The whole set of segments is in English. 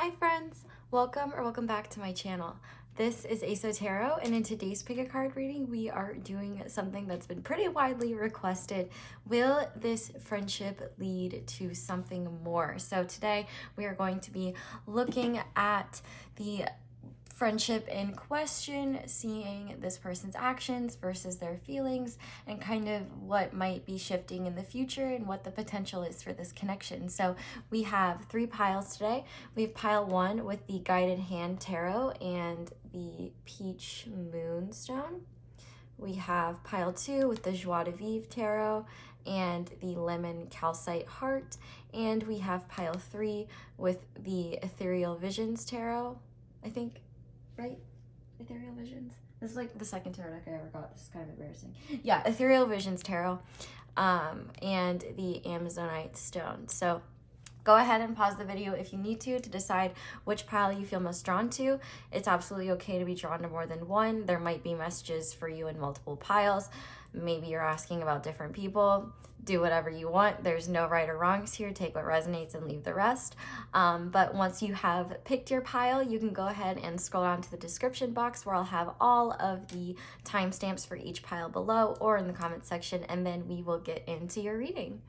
Hi friends, welcome back to my channel. This is Aso Tarot, and in today's pick a card reading we are doing something that's been pretty widely requested. Will this friendship lead to something more? So today we are going to be looking at the friendship in question, seeing this person's actions versus their feelings, and kind of what might be shifting in the future and what the potential is for this connection. So we have 3 piles today. We have pile 1 with the Guided Hand Tarot and the Peach Moonstone. We have pile 2 with the Joie de Vivre Tarot and the Lemon Calcite Heart. And we have pile 3 with the Ethereal Visions Tarot, I think. Right? Ethereal Visions? This is like the second tarot deck I ever got. This is kind of embarrassing. Yeah, Ethereal Visions Tarot, and the Amazonite Stone. So go ahead and pause the video if you need to decide which pile you feel most drawn to. It's absolutely okay to be drawn to more than one. There might be messages for you in multiple piles. Maybe you're asking about different people. Do whatever you want. There's no right or wrongs here. Take what resonates and leave the rest. But once you have picked your pile, you can go ahead and scroll down to the description box where I'll have all of the timestamps for each pile below or in the comment section, and then we will get into your reading.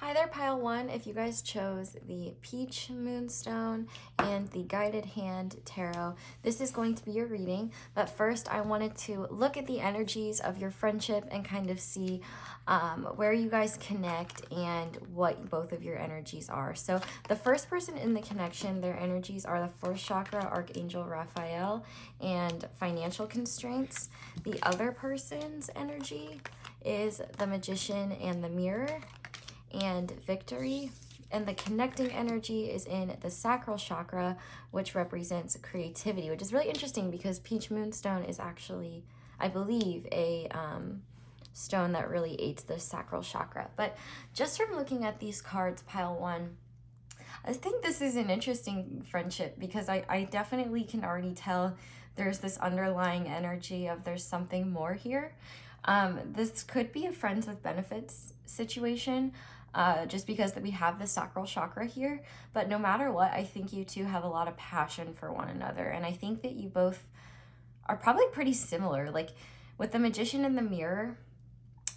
Hi there, pile 1. If you guys chose the Peach Moonstone and the Guided Hand Tarot, this is going to be your reading. But first, I wanted to look at the energies of your friendship and kind of see where you guys connect and what both of your energies are. So the first person in the connection, their energies are the 4th chakra, Archangel Raphael, and financial constraints. The other person's energy is the Magician and the Mirror, and victory. And the connecting energy is in the sacral chakra, which represents creativity, which is really interesting because Peach Moonstone is actually, I believe, a stone that really aids the sacral chakra. But just from looking at these cards, pile 1, I think this is an interesting friendship because I definitely can already tell there's this underlying energy of there's something more here. This could be a friends with benefits situation, just because that we have the sacral chakra here. But no matter what, I think you two have a lot of passion for one another. And I think that you both are probably pretty similar. Like with the Magician and the Mirror,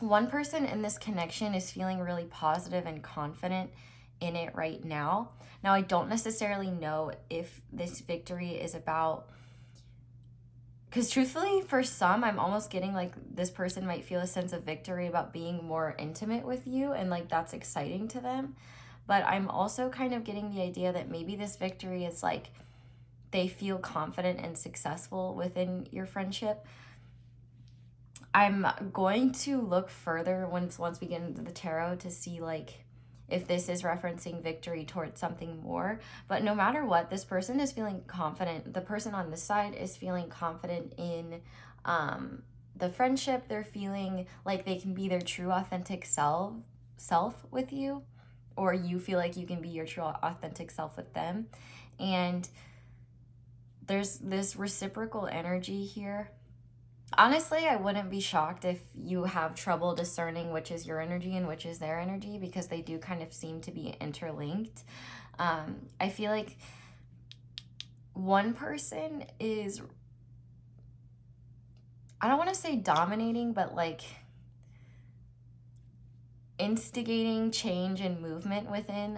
one person in this connection is feeling really positive and confident in it right now. Now, I don't necessarily know if this victory is about, because truthfully, for some, I'm almost getting like this person might feel a sense of victory about being more intimate with you, and like that's exciting to them. But I'm also kind of getting the idea that maybe this victory is like they feel confident and successful within your friendship. I'm going to look further once we get into the tarot to see like if this is referencing victory towards something more. But no matter what, this person is feeling confident. The person on this side is feeling confident in the friendship. They're feeling like they can be their true authentic self with you, or you feel like you can be your true authentic self with them. And there's this reciprocal energy here. Honestly, I wouldn't be shocked if you have trouble discerning which is your energy and which is their energy, because they do kind of seem to be interlinked. I feel like one person is, I don't want to say dominating, but like instigating change and movement within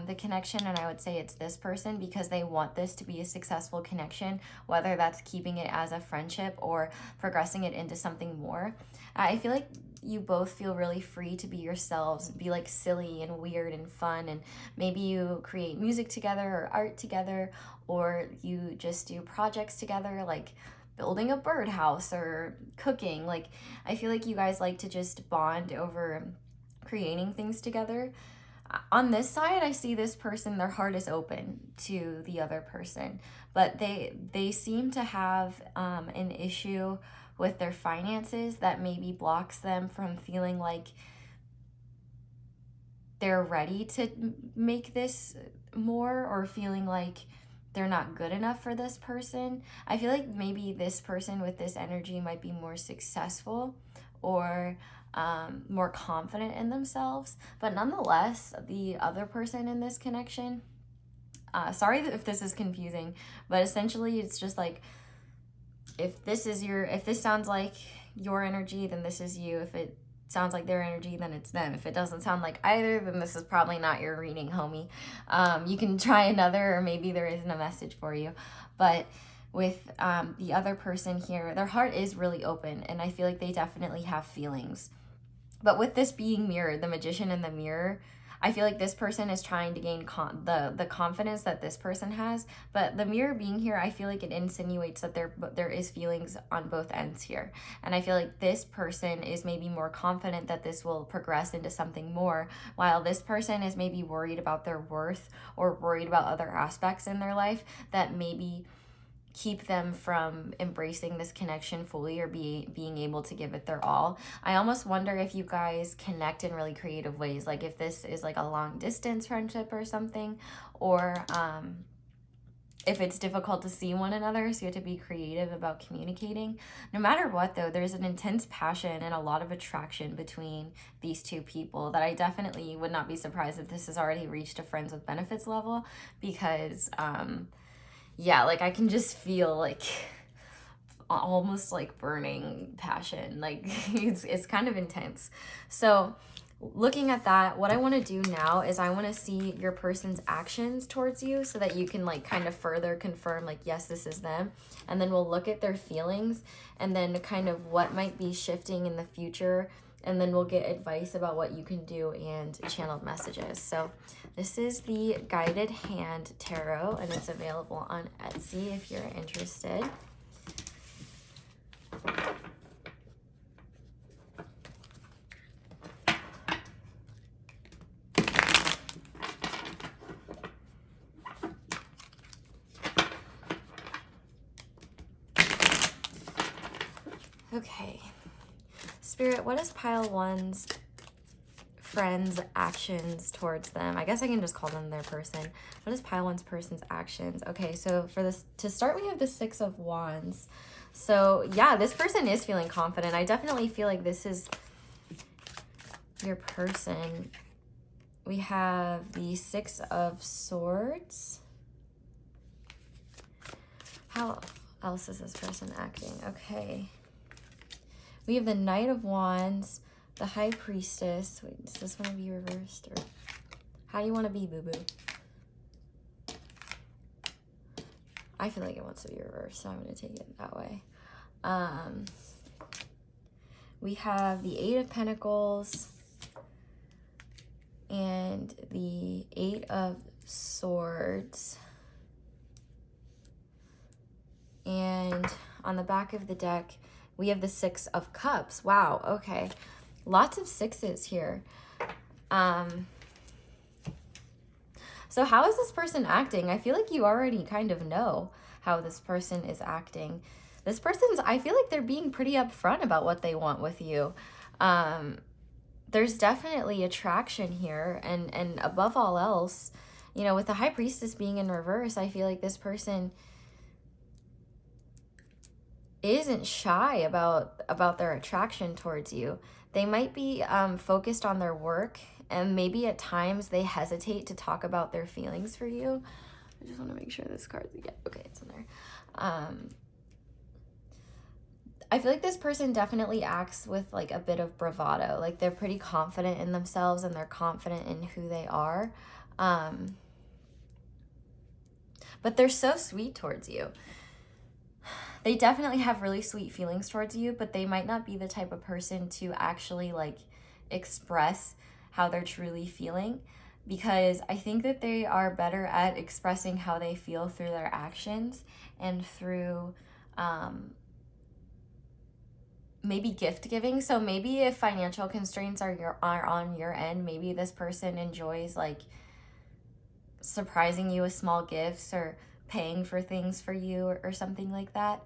the connection. And I would say it's this person because they want this to be a successful connection, whether that's keeping it as a friendship or progressing it into something more. I feel like you both feel really free to be yourselves, be like silly and weird and fun, and maybe you create music together or art together, or you just do projects together like building a birdhouse or cooking. Like I feel like you guys like to just bond over creating things together. On this side, I see this person, their heart is open to the other person, but they seem to have an issue with their finances that maybe blocks them from feeling like they're ready to make this more, or feeling like they're not good enough for this person. I feel like maybe this person with this energy might be more successful or more confident in themselves. But nonetheless, the other person in this connection Sorry if this is confusing, but essentially it's just like, if this sounds like your energy, then this is you. If it sounds like their energy, then it's them. If it doesn't sound like either, then this is probably not your reading, homie. You can try another, or maybe there isn't a message for you. But with the other person here, their heart is really open, and I feel like they definitely have feelings. But with this being mirrored, the Magician and the Mirror, I feel like this person is trying to gain the confidence that this person has. But the Mirror being here, I feel like it insinuates that there is feelings on both ends here. And I feel like this person is maybe more confident that this will progress into something more, while this person is maybe worried about their worth, or worried about other aspects in their life that maybe keep them from embracing this connection fully, or being able to give it their all. I almost wonder if you guys connect in really creative ways, like if this is like a long distance friendship or something, or if it's difficult to see one another, so you have to be creative about communicating. No matter what, though, there's an intense passion and a lot of attraction between these two people that I definitely would not be surprised if this has already reached a friends with benefits level, because yeah, like I can just feel like almost like burning passion. Like it's kind of intense. So looking at that, what I want to do now is I want to see your person's actions towards you, so that you can like kind of further confirm like, yes, this is them. And then we'll look at their feelings, and then kind of what might be shifting in the future, and then we'll get advice about what you can do and channeled messages. So this is the Guided Hand Tarot, and it's available on Etsy if you're interested. Okay. Spirit, what is pile one's friends' actions towards them? I guess I can just call them their person. What is pile one's person's actions? Okay, so for this, to start, we have the Six of Wands. So yeah, this person is feeling confident. I definitely feel like this is your person. We have the Six of Swords. How else is this person acting? Okay. We have the Knight of Wands, the High Priestess. Wait, does this want to be reversed? Or how do you want to be, boo-boo? I feel like it wants to be reversed, so I'm going to take it that way. We have the Eight of Pentacles and the Eight of Swords. And on the back of the deck, we have the Six of Cups. Wow, okay. Lots of sixes here. So how is this person acting? I feel like you already kind of know how this person is acting. This person's, I feel like they're being pretty upfront about what they want with you. There's definitely attraction here. And above all else, you know, with the High Priestess being in reverse, I feel like this person isn't shy about their attraction towards you. They might be focused on their work, and maybe at times they hesitate to talk about their feelings for you. I just want to make sure this card's, yeah, okay, it's in there. I feel like this person definitely acts with like a bit of bravado. Like they're pretty confident in themselves, and they're confident in who they are. But they're so sweet towards you. They definitely have really sweet feelings towards you, but they might not be the type of person to actually like express how they're truly feeling, because I think that they are better at expressing how they feel through their actions and through maybe gift giving. So maybe if financial constraints are on your end, maybe this person enjoys like surprising you with small gifts, or paying for things for you, or something like that.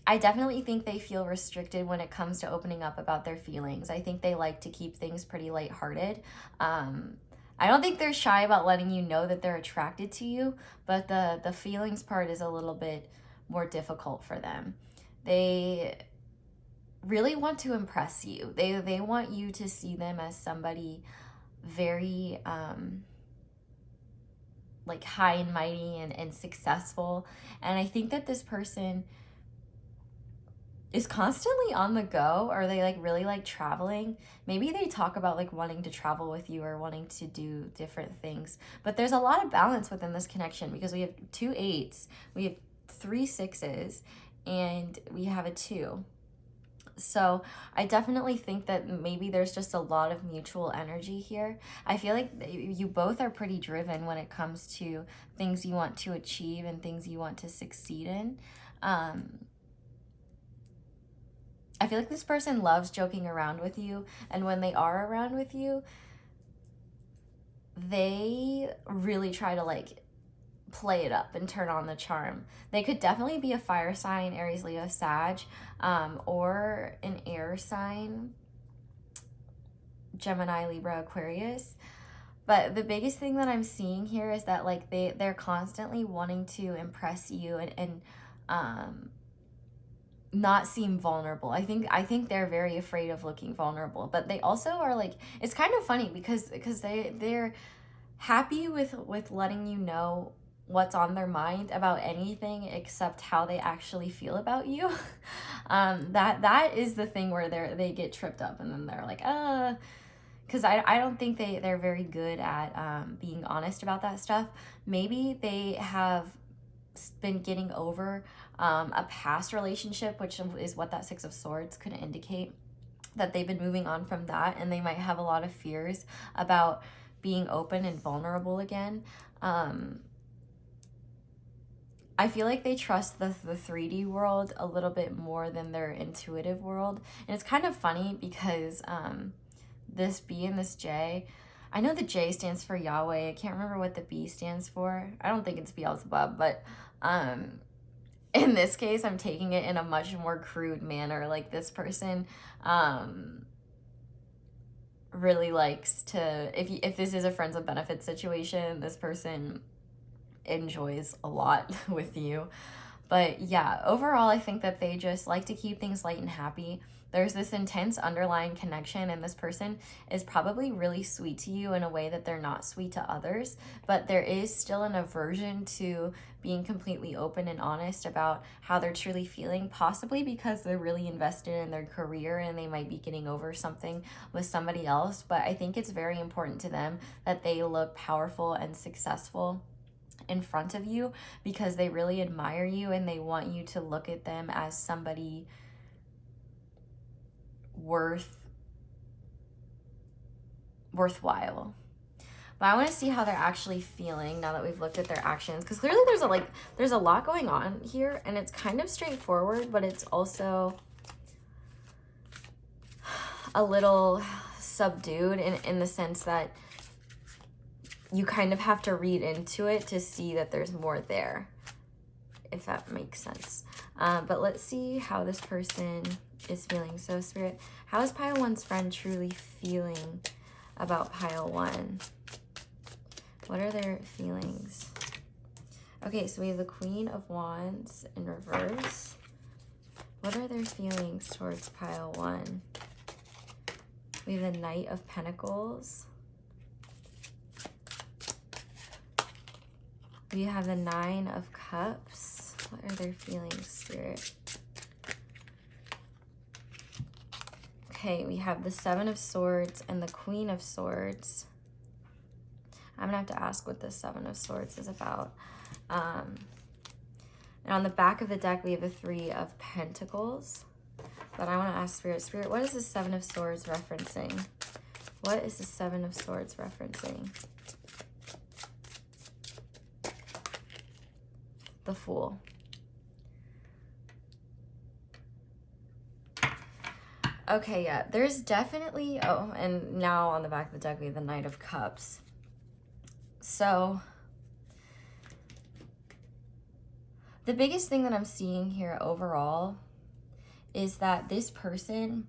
I definitely think they feel restricted when it comes to opening up about their feelings. I think they like to keep things pretty lighthearted. I don't think they're shy about letting you know that they're attracted to you, but the feelings part is a little bit more difficult for them. They really want to impress you. They want you to see them as somebody very like high and mighty and successful. And I think that this person is constantly on the go, or they like really like traveling. Maybe they talk about like wanting to travel with you or wanting to do different things. But there's a lot of balance within this connection because we have 2 8s, we have 3 6s, and we have a 2. So I definitely think that maybe there's just a lot of mutual energy here. I feel like you both are pretty driven when it comes to things you want to achieve and things you want to succeed in. I feel like this person loves joking around with you, and when they are around with you, they really try to like play it up and turn on the charm. They could definitely be a fire sign, Aries, Leo, Sag, or an air sign, Gemini, Libra, Aquarius. But the biggest thing that I'm seeing here is that like they're constantly wanting to impress you and not seem vulnerable. I think they're very afraid of looking vulnerable, but they also are like, it's kind of funny because they're happy with letting you know what's on their mind about anything except how they actually feel about you. That is the thing where they get tripped up, and then they're like, because I don't think they're very good at being honest about that stuff. Maybe they have been getting over a past relationship, which is what that 6 of Swords could indicate, that they've been moving on from that, and they might have a lot of fears about being open and vulnerable again. I feel like they trust the 3D world a little bit more than their intuitive world. And it's kind of funny because this B and this J, I know the J stands for Yahweh. I can't remember what the B stands for. I don't think it's Beelzebub, but in this case, I'm taking it in a much more crude manner. Like this person really likes to, if this is a friends with benefits situation, this person enjoys a lot with you. But yeah, overall, I think that they just like to keep things light and happy. There's this intense underlying connection, and this person is probably really sweet to you in a way that they're not sweet to others, but there is still an aversion to being completely open and honest about how they're truly feeling, possibly because they're really invested in their career and they might be getting over something with somebody else. But I think it's very important to them that they look powerful and successful in front of you because they really admire you and they want you to look at them as somebody worthwhile. But I want to see how they're actually feeling now that we've looked at their actions, because clearly there's a lot going on here, and it's kind of straightforward, but it's also a little subdued in the sense that you kind of have to read into it to see that there's more there, if that makes sense. But let's see how this person is feeling. So Spirit, how is Pile 1's friend truly feeling about Pile 1? What are their feelings? Okay, so we have the Queen of Wands in reverse. What are their feelings towards Pile 1? We have the Knight of Pentacles. We have the 9 of Cups. What are their feelings, Spirit? Okay, we have the 7 of Swords and the Queen of Swords. I'm gonna have to ask what the 7 of Swords is about. And on the back of the deck, we have the 3 of Pentacles. But I want to ask Spirit, what is the 7 of Swords referencing? What is the 7 of Swords referencing? The Fool. Okay, yeah, there's definitely, oh, and now on the back of the deck, we have the Knight of Cups. So, the biggest thing that I'm seeing here overall is that this person,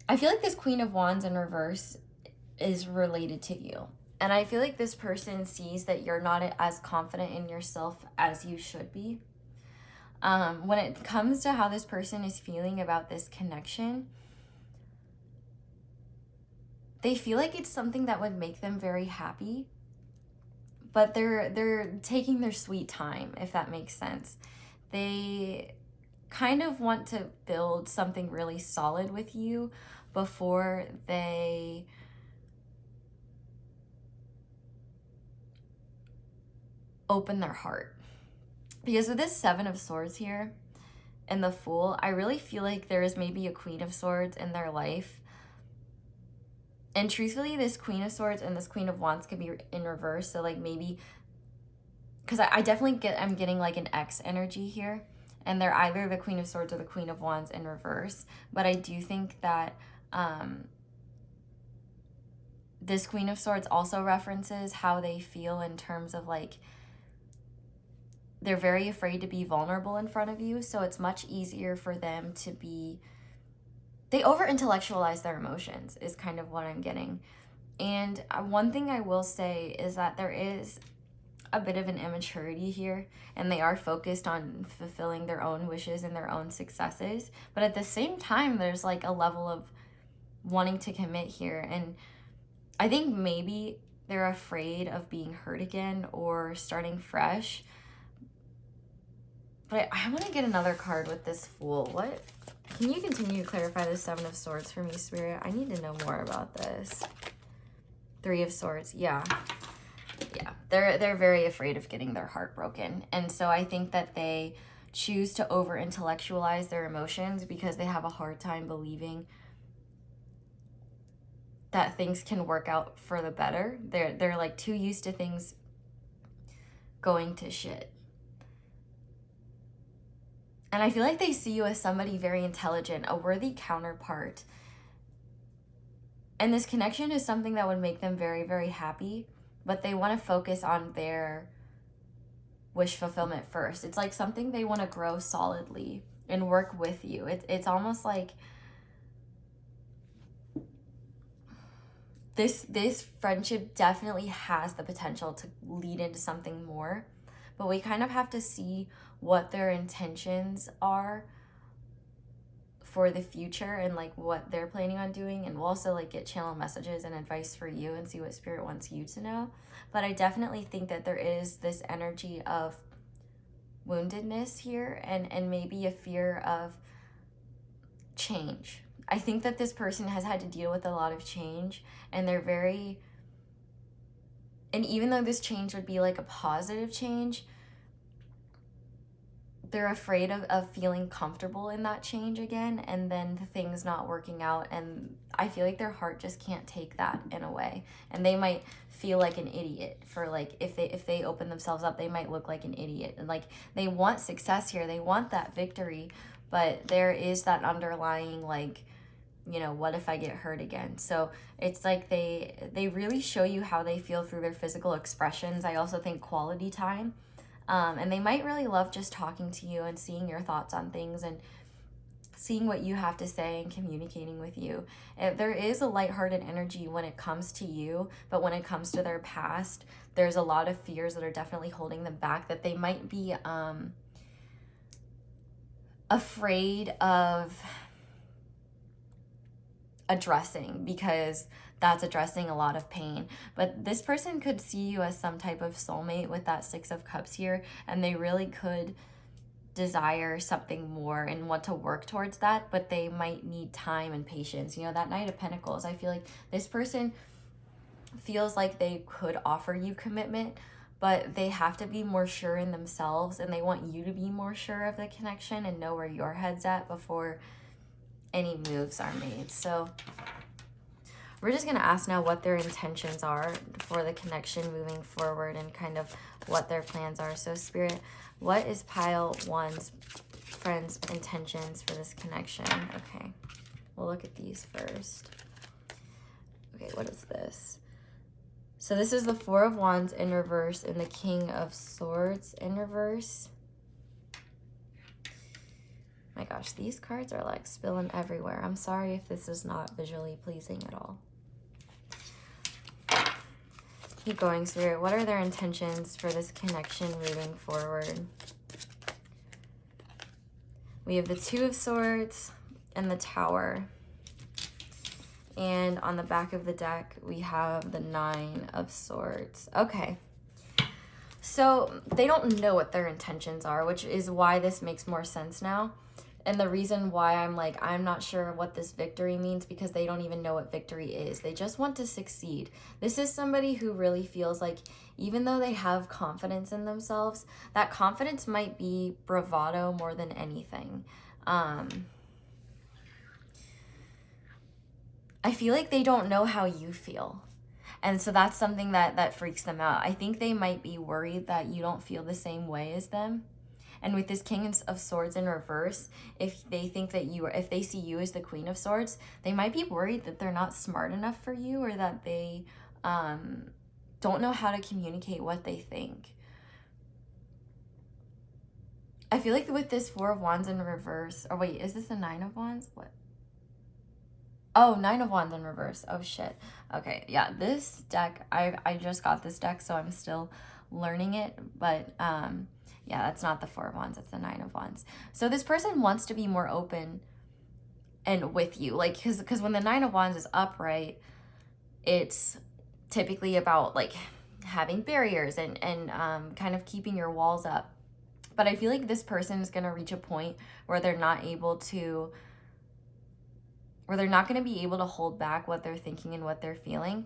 I feel like this Queen of Wands in reverse is related to you. And I feel like this person sees that you're not as confident in yourself as you should be. When it comes to how this person is feeling about this connection, they feel like it's something that would make them very happy, but they're taking their sweet time, if that makes sense. They kind of want to build something really solid with you before they open their heart. Because with this Seven of Swords here and the Fool, I really feel like there is maybe a Queen of Swords in their life. And truthfully, this Queen of Swords and this Queen of Wands could be in reverse. So like maybe, because I definitely I'm getting like an X energy here. And they're either the Queen of Swords or the Queen of Wands in reverse. But I do think that this Queen of Swords also references how they feel in terms of like, they're very afraid to be vulnerable in front of you. So it's much easier for them to be, they over-intellectualize their emotions is kind of what I'm getting. And one thing I will say is that there is a bit of an immaturity here, and they are focused on fulfilling their own wishes and their own successes. But at the same time, there's like a level of wanting to commit here. And I think maybe they're afraid of being hurt again or starting fresh. But I want to get another card with this Fool. What? Can you continue to clarify the Seven of Swords for me, Spirit? I need to know more about this. Three of Swords. Yeah. Yeah. They're very afraid of getting their heart broken. And so I think that they choose to over-intellectualize their emotions because they have a hard time believing that things can work out for the better. They're like too used to things going to shit. And I feel like they see you as somebody very intelligent, a worthy counterpart. And this connection is something that would make them very, very happy, but they want to focus on their wish fulfillment first. It's like something they want to grow solidly and work with you. It's almost like this friendship definitely has the potential to lead into something more, but we kind of have to see what their intentions are for the future and like what they're planning on doing. And we'll also like get channel messages and advice for you and see what Spirit wants you to know. But I definitely think that there is this energy of woundedness here and maybe a fear of change. I think that this person has had to deal with a lot of change, and they're very, and even though this change would be like a positive change, they're afraid of feeling comfortable in that change again, and then the things not working out. And I feel like their heart just can't take that in a way. And they might feel like an idiot for like, if they open themselves up, they might look like an idiot. And like, they want success here. They want that victory, but there is that underlying like, you know, what if I get hurt again? So it's like they really show you how they feel through their physical expressions. I also think quality time. And they might really love just talking to you and seeing your thoughts on things and seeing what you have to say and communicating with you. There is a lighthearted energy when it comes to you, but when it comes to their past, there's a lot of fears that are definitely holding them back, that they might be afraid of addressing, because that's addressing a lot of pain. But this person could see you as some type of soulmate with that Six of Cups here, and they really could desire something more and want to work towards that, but they might need time and patience. You know, that Knight of Pentacles, I feel like this person feels like they could offer you commitment, but they have to be more sure in themselves, and they want you to be more sure of the connection and know where your head's at before any moves are made. So we're just going to ask now what their intentions are for the connection moving forward and kind of what their plans are. So Spirit, what is pile one's friend's intentions for this connection? Okay, we'll look at these first. Okay, what is this? So this is the Four of Wands in reverse and the King of Swords in reverse. My gosh, these cards are like spilling everywhere. I'm sorry if this is not visually pleasing at all. Keep going, Spirit. What are their intentions for this connection moving forward? We have the Two of Swords and the Tower. And on the back of the deck, we have the Nine of Swords. Okay. So they don't know what their intentions are, which is why this makes more sense now. And the reason why I'm like, I'm not sure what this victory means, because they don't even know what victory is. They just want to succeed. This is somebody who really feels like, even though they have confidence in themselves, that confidence might be bravado more than anything. I feel like they don't know how you feel. And so that's something that freaks them out. I think they might be worried that you don't feel the same way as them. And with this King of Swords in reverse, if they think that if they see you as the Queen of Swords, they might be worried that they're not smart enough for you, or that they don't know how to communicate what they think. I feel like with this Four of Wands in reverse, or wait, is this the Nine of Wands? What? Oh, Nine of Wands in reverse. Oh, shit. Okay, yeah, this deck, I just got this deck, so I'm still learning it, but yeah, that's not the Four of Wands, that's the Nine of Wands. So this person wants to be more open and with you, like, because when the Nine of Wands is upright, it's typically about, like, having barriers and kind of keeping your walls up. But I feel like this person is going to reach a point where they're not able to, where they're not going to be able to hold back what they're thinking and what they're feeling.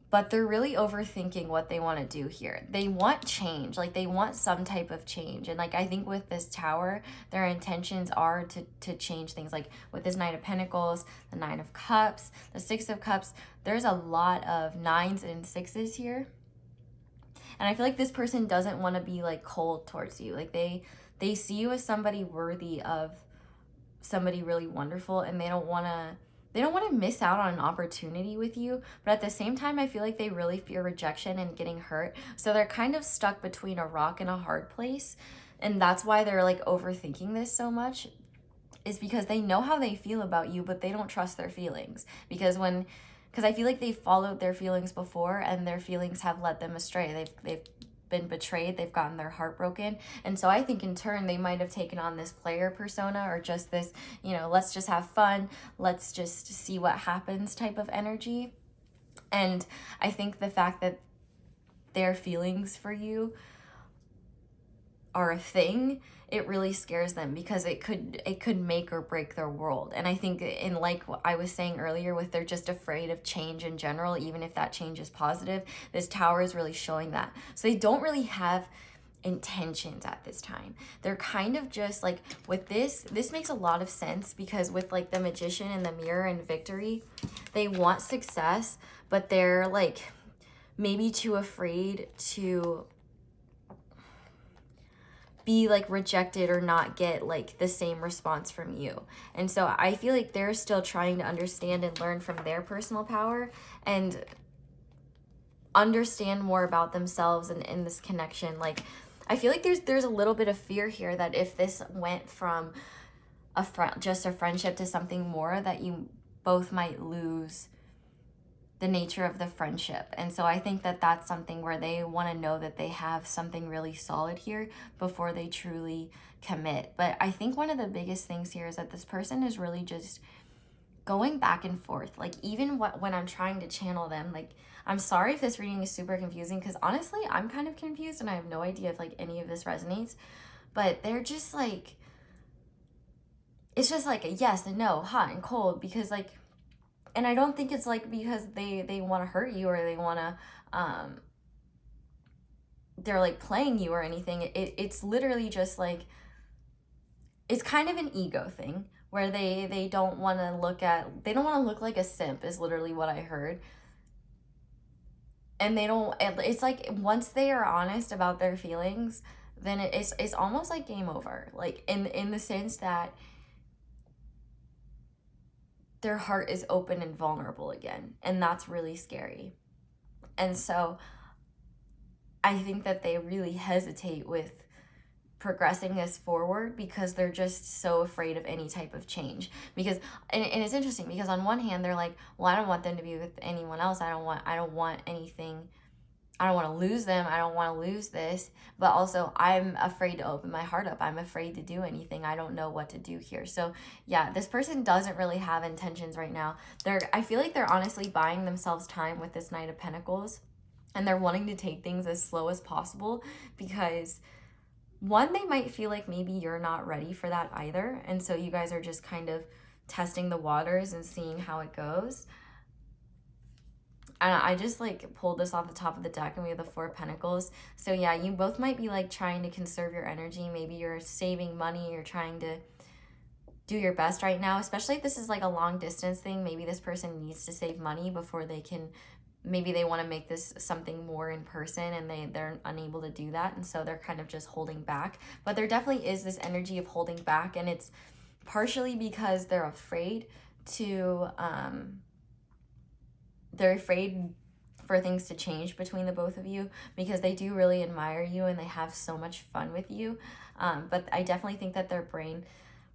But they're really overthinking what they want to do here. They want change, like they want some type of change. And like, I think with this Tower, their intentions are to change things. Like with this Knight of Pentacles, the Nine of Cups, the Six of Cups, there's a lot of nines and sixes here. And I feel like this person doesn't want to be like cold towards you. Like they see you as somebody worthy of somebody really wonderful, and they don't want to miss out on an opportunity with you. But at the same time, I feel like they really fear rejection and getting hurt. So they're kind of stuck between a rock and a hard place. And that's why they're like overthinking this so much, is because they know how they feel about you, but they don't trust their feelings. Because I feel like they've followed their feelings before, and their feelings have led them astray. They've been betrayed, they've gotten their heart broken. And so I think in turn, they might have taken on this player persona, or just this, let's just have fun, let's just see what happens type of energy. And I think the fact that their feelings for you are a thing, it really scares them, because it could make or break their world. And I think, in like what I was saying earlier, with they're just afraid of change in general, even if that change is positive, this Tower is really showing that. So they don't really have intentions at this time. They're kind of just like, with this makes a lot of sense, because with like the Magician and the Mirror and Victory, they want success, but they're like maybe too afraid to be like rejected or not get like the same response from you. And so I feel like they're still trying to understand and learn from their personal power, and understand more about themselves and in this connection. Like, I feel like there's a little bit of fear here that if this went from just a friendship to something more, that you both might lose the nature of the friendship. And so I think that that's something where they want to know that they have something really solid here before they truly commit. But I think one of the biggest things here is that this person is really just going back and forth. Like, even when I'm trying to channel them, like, I'm sorry if this reading is super confusing, because honestly, I'm kind of confused and I have no idea if like any of this resonates. But they're just like, it's just like a yes and no, hot and cold, because like, and I don't think it's like because they want to hurt you, or they want to, they're like playing you or anything. It's literally just like, it's kind of an ego thing, where they don't want to look like a simp, is literally what I heard. And it's like, once they are honest about their feelings, then it's almost like game over. Like, in the sense that their heart is open and vulnerable again. And that's really scary. And so I think that they really hesitate with progressing this forward, because they're just so afraid of any type of change. Because, and it's interesting, because on one hand, they're like, well, I don't want them to be with anyone else. I don't want anything. I don't want to lose them. I don't want to lose this. But also, I'm afraid to open my heart up. I'm afraid to do anything. I don't know what to do here. So yeah, this person doesn't really have intentions right now. I feel like they're honestly buying themselves time with this Knight of Pentacles. and they're wanting to take things as slow as possible because one, they might feel like maybe you're not ready for that either. And so you guys are just kind of testing the waters and seeing how it goes. And I just like pulled this off the top of the deck and we have the Four of Pentacles. So yeah, you both might be like trying to conserve your energy. Maybe you're saving money. You're trying to do your best right now, especially if this is like a long distance thing. Maybe this person needs to save money before they can, maybe they want to make this something more in person and they're unable to do that. And so they're kind of just holding back. But there definitely is this energy of holding back, and it's partially because they're afraid to, they're afraid for things to change between the both of you because they do really admire you and they have so much fun with you. But I definitely think that their brain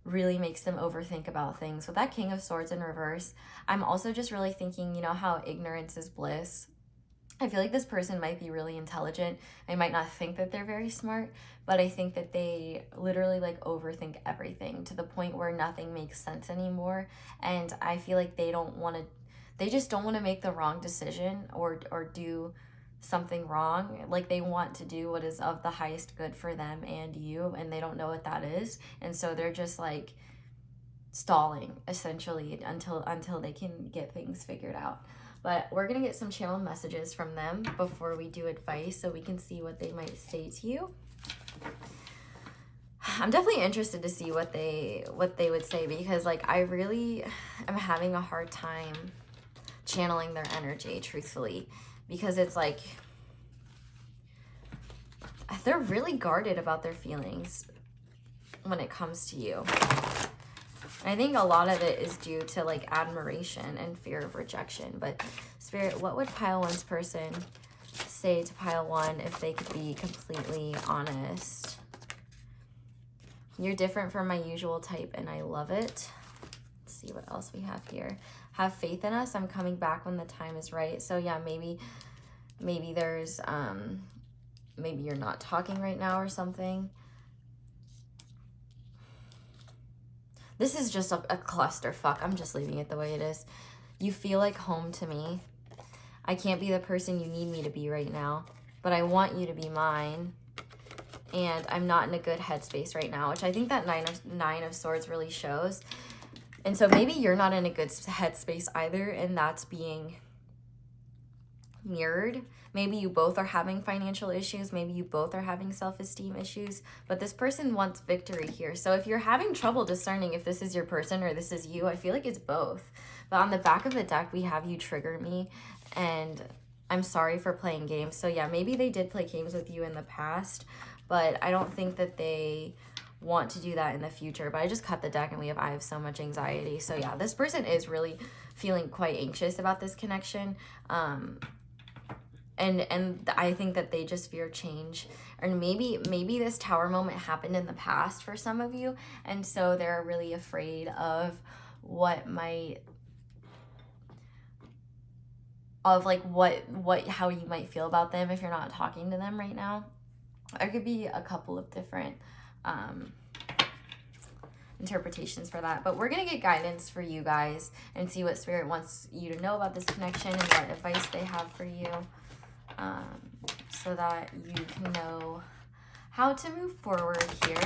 really makes them overthink about things. With that King of Swords in reverse, I'm also just really thinking, you know how ignorance is bliss? I feel like this person might be really intelligent. I might not think that they're very smart, but I think that they literally like overthink everything to the point where nothing makes sense anymore. And I feel like they just don't want to make the wrong decision or do something wrong. Like they want to do what is of the highest good for them and you, and they don't know what that is. And so they're just like stalling essentially until they can get things figured out. But we're going to get some channel messages from them before we do advice so we can see what they might say to you. I'm definitely interested to see what they would say, because like I really am having a hard time channeling their energy, truthfully, because it's like they're really guarded about their feelings when it comes to you. I think a lot of it is due to like admiration and fear of rejection. But Spirit, what would pile one's person say to pile one if they could be completely honest? You're different from my usual type and I love it. Let's see what else we have here. Have faith in us. I'm coming back when the time is right. So yeah, maybe there's maybe you're not talking right now or something. This is just a clusterfuck. I'm just leaving it the way it is. You feel like home to me. I can't be the person you need me to be right now, but I want you to be mine. And I'm not in a good headspace right now, which I think that Nine of Swords really shows. And so maybe you're not in a good headspace either, and that's being mirrored. Maybe you both are having financial issues. Maybe you both are having self-esteem issues. But this person wants victory here. So if you're having trouble discerning if this is your person or this is you, I feel like it's both. But on the back of the deck, we have you trigger me. And I'm sorry for playing games. So yeah, maybe they did play games with you in the past. But I don't think that they want to do that in the future. But I just cut the deck and I have so much anxiety. So yeah, this person is really feeling quite anxious about this connection. And I think that they just fear change. And maybe this tower moment happened in the past for some of you. And so they're really afraid of how you might feel about them if you're not talking to them right now. There could be a couple of different interpretations for that, but we're gonna get guidance for you guys and see what Spirit wants you to know about this connection and what advice they have for you, so that you can know how to move forward here.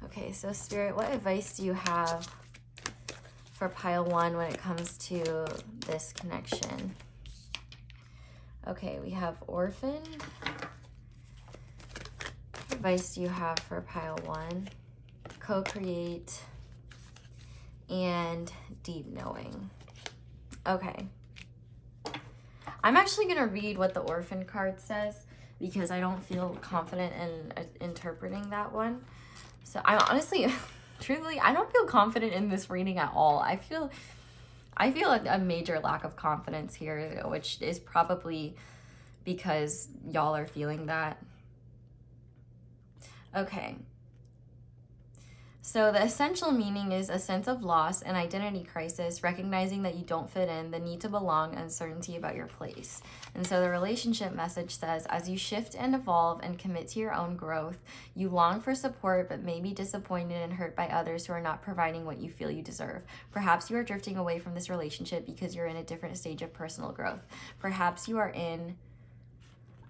Okay, so Spirit, what advice do you have for pile one when it comes to this connection? Okay, we have orphan. What advice do you have for pile one? Co-create and deep knowing. Okay. I'm actually going to read what the orphan card says because I don't feel confident in interpreting that one. So I'm honestly, truthfully, I don't feel confident in this reading at all. I feel a major lack of confidence here, which is probably because y'all are feeling that. Okay. So the essential meaning is a sense of loss, an identity crisis, recognizing that you don't fit in, the need to belong, uncertainty about your place. And so the relationship message says, as you shift and evolve and commit to your own growth, you long for support but may be disappointed and hurt by others who are not providing what you feel you deserve. Perhaps you are drifting away from this relationship because you're in a different stage of personal growth. Perhaps you are in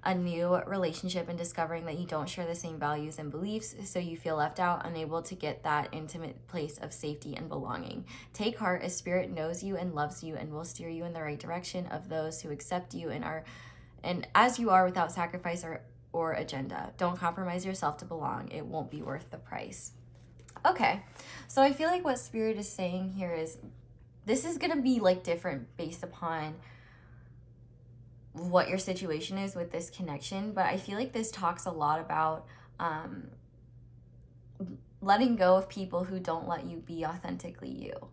a new relationship and discovering that you don't share the same values and beliefs, so you feel left out, unable to get that intimate place of safety and belonging. Take heart, as Spirit knows you and loves you and will steer you in the right direction of those who accept you and as you are, without sacrifice or agenda. Don't compromise yourself to belong. It won't be worth the price. Okay, so I feel like what Spirit is saying here is this is going to be like different based upon what your situation is with this connection, but I feel like this talks a lot about letting go of people who don't let you be authentically you.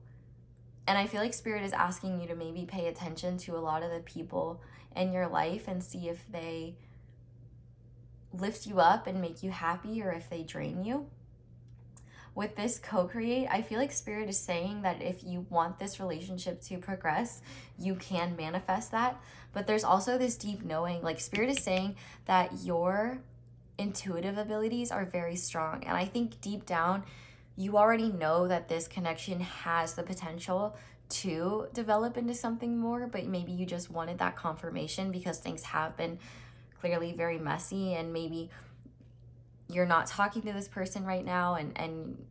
And I feel like Spirit is asking you to maybe pay attention to a lot of the people in your life and see if they lift you up and make you happy or if they drain you. With this co-create, I feel like Spirit is saying that if you want this relationship to progress, you can manifest that. But there's also this deep knowing, like Spirit is saying that your intuitive abilities are very strong. And I think deep down, you already know that this connection has the potential to develop into something more, but maybe you just wanted that confirmation because things have been clearly very messy, and maybe you're not talking to this person right now and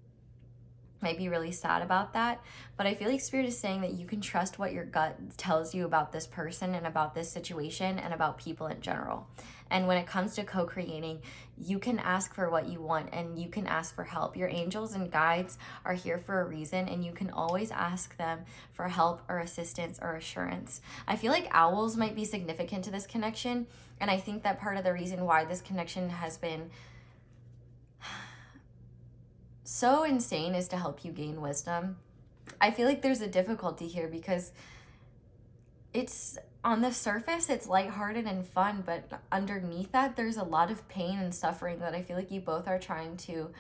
might be really sad about that. But I feel like Spirit is saying that you can trust what your gut tells you about this person and about this situation and about people in general. And when it comes to co-creating, you can ask for what you want and you can ask for help. Your angels and guides are here for a reason, and you can always ask them for help or assistance or assurance. I feel like owls might be significant to this connection, and I think that part of the reason why this connection has been so insane is to help you gain wisdom. I feel like there's a difficulty here because it's on the surface, it's lighthearted and fun, but underneath that, there's a lot of pain and suffering that I feel like you both are trying to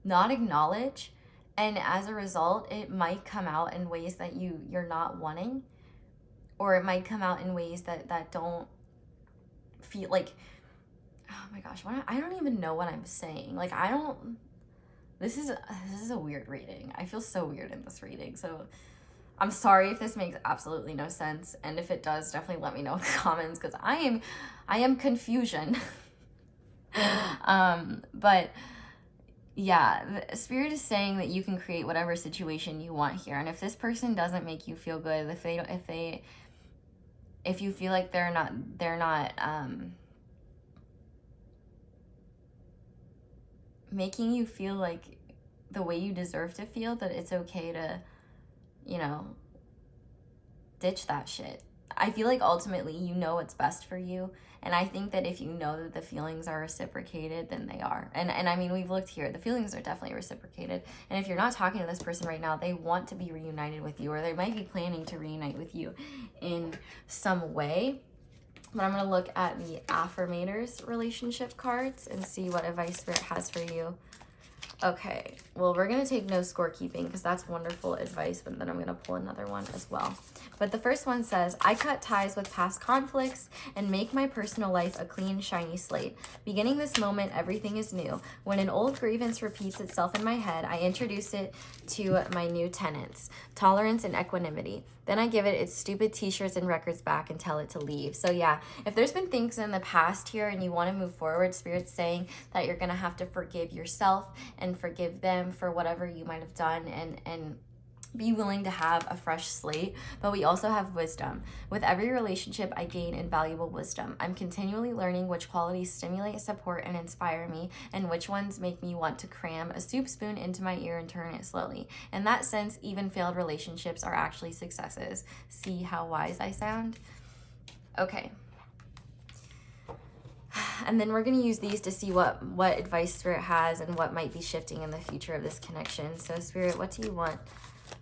not acknowledge. And as a result, it might come out in ways that you're not wanting, or it might come out in ways that don't feel like, oh my gosh, I don't even know what I'm saying. Like, this is a weird reading. I feel so weird in this reading. So I'm sorry if this makes absolutely no sense. And if it does, definitely let me know in the comments, because I am confusion. But yeah, the Spirit is saying that you can create whatever situation you want here. And if this person doesn't make you feel good, if you feel like they're not making you feel like the way you deserve to feel, that it's okay to, ditch that shit. I feel like ultimately you know what's best for you. And I think that if you know that the feelings are reciprocated, then they are. And I mean, we've looked here. The feelings are definitely reciprocated. And if you're not talking to this person right now, they want to be reunited with you, or they might be planning to reunite with you in some way. But I'm going to look at the Affirmators relationship cards and see what advice Spirit has for you. Okay, well, we're going to take no scorekeeping because that's wonderful advice, but then I'm going to pull another one as well. But the first one says, I cut ties with past conflicts and make my personal life a clean, shiny slate. Beginning this moment, everything is new. When an old grievance repeats itself in my head, I introduce it to my new tenants, tolerance and equanimity. Then I give it its stupid t-shirts and records back and tell it to leave. So yeah, if there's been things in the past here and you want to move forward, Spirit's saying that you're going to have to forgive yourself and forgive them for whatever you might have done, and be willing to have a fresh slate. But we also have wisdom. With every relationship, I gain invaluable wisdom. I'm continually learning which qualities stimulate, support, and inspire me, and which ones make me want to cram a soup spoon into my ear and turn it slowly. In that sense, even failed relationships are actually successes. See how wise I sound? Okay. And then we're going to use these to see what advice Spirit has and what might be shifting in the future of this connection. So Spirit, what do you want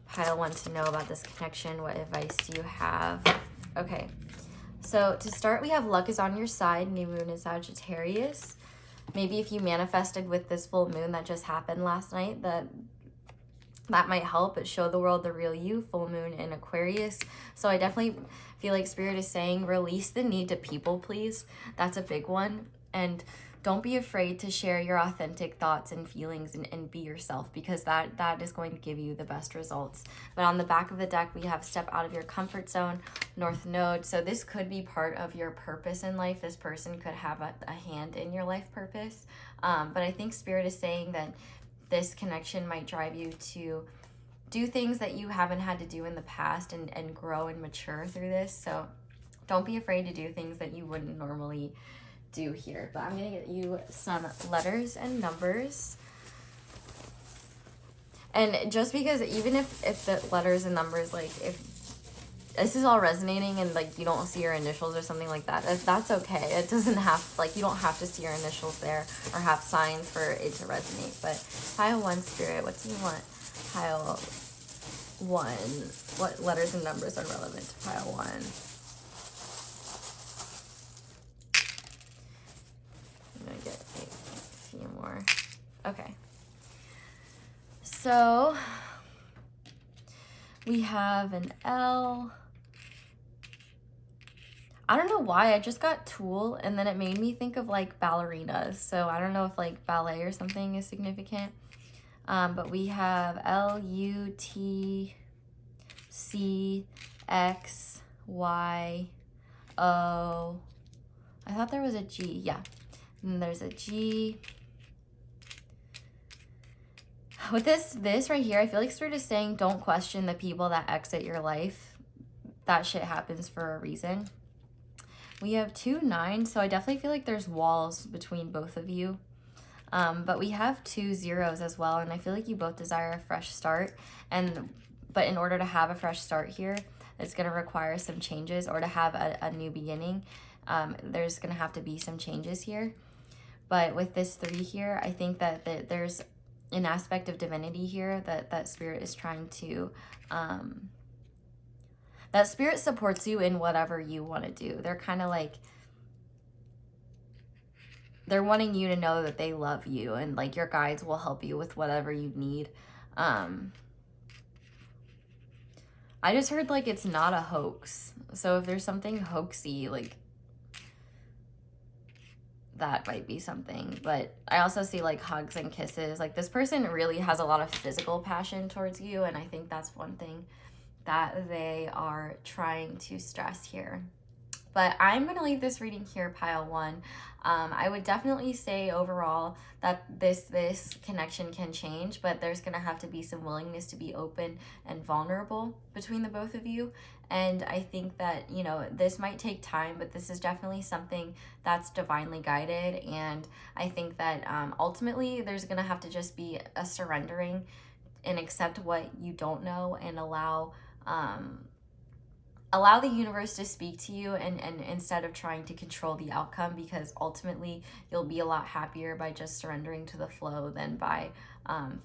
Pile 1 to know about this connection? What advice do you have? Okay, so to start, we have luck is on your side. New moon is Sagittarius. maybe if you manifested with this full moon that just happened last night, that might help it show the world the real you. Full moon in Aquarius. So I definitely feel like Spirit is saying release the need to people please. That's a big one. And don't be afraid to share your authentic thoughts and feelings, and be yourself, because that is going to give you the best results. But on the back of the deck, we have step out of your comfort zone, North Node. So this could be part of your purpose in life. This person could have a hand in your life purpose. But I think Spirit is saying that this connection might drive you to do things that you haven't had to do in the past, and grow and mature through this. So don't be afraid to do things that you wouldn't normally do here. But I'm going to get you some letters and numbers. And just because even if the letters and numbers, like if this is all resonating and like you don't see your initials or something like that, that's okay. It doesn't have, like, you don't have to see your initials there or have signs for it to resonate. But pile 1, Spirit, what do you want? Pile 1, what letters and numbers are relevant to pile 1? I'm gonna get a few more. Okay, so we have an L. I don't know why, I just got tool and then it made me think of like ballerinas. So I don't know if like ballet or something is significant. But we have LUTCXYO. I thought there was a G, yeah. And there's a G. With this right here, I feel like Spirit is saying don't question the people that exit your life. That shit happens for a reason. We have 2 9s, so I definitely feel like there's walls between both of you. But we have 2 zeros as well, and I feel like you both desire a fresh start. But in order to have a fresh start here, it's going to require some changes, or to have a new beginning. There's going to have to be some changes here. But with this 3 here, I think that there's an aspect of divinity here that Spirit is trying to... that Spirit supports you in whatever you want to do. They're kind of like... they're wanting you to know that they love you, and like your guides will help you with whatever you need. I just heard like it's not a hoax. So if there's something hoaxy, like that might be something. But I also see like hugs and kisses. Like this person really has a lot of physical passion towards you, and I think that's one thing that they are trying to stress here. But I'm going to leave this reading here, pile 1. I would definitely say overall that this connection can change, but there's going to have to be some willingness to be open and vulnerable between the both of you. And I think that, you know, this might take time, but this is definitely something that's divinely guided. And I think that ultimately there's going to have to just be a surrendering and accept what you don't know, and allow the universe to speak to you, and instead of trying to control the outcome, because ultimately you'll be a lot happier by just surrendering to the flow than by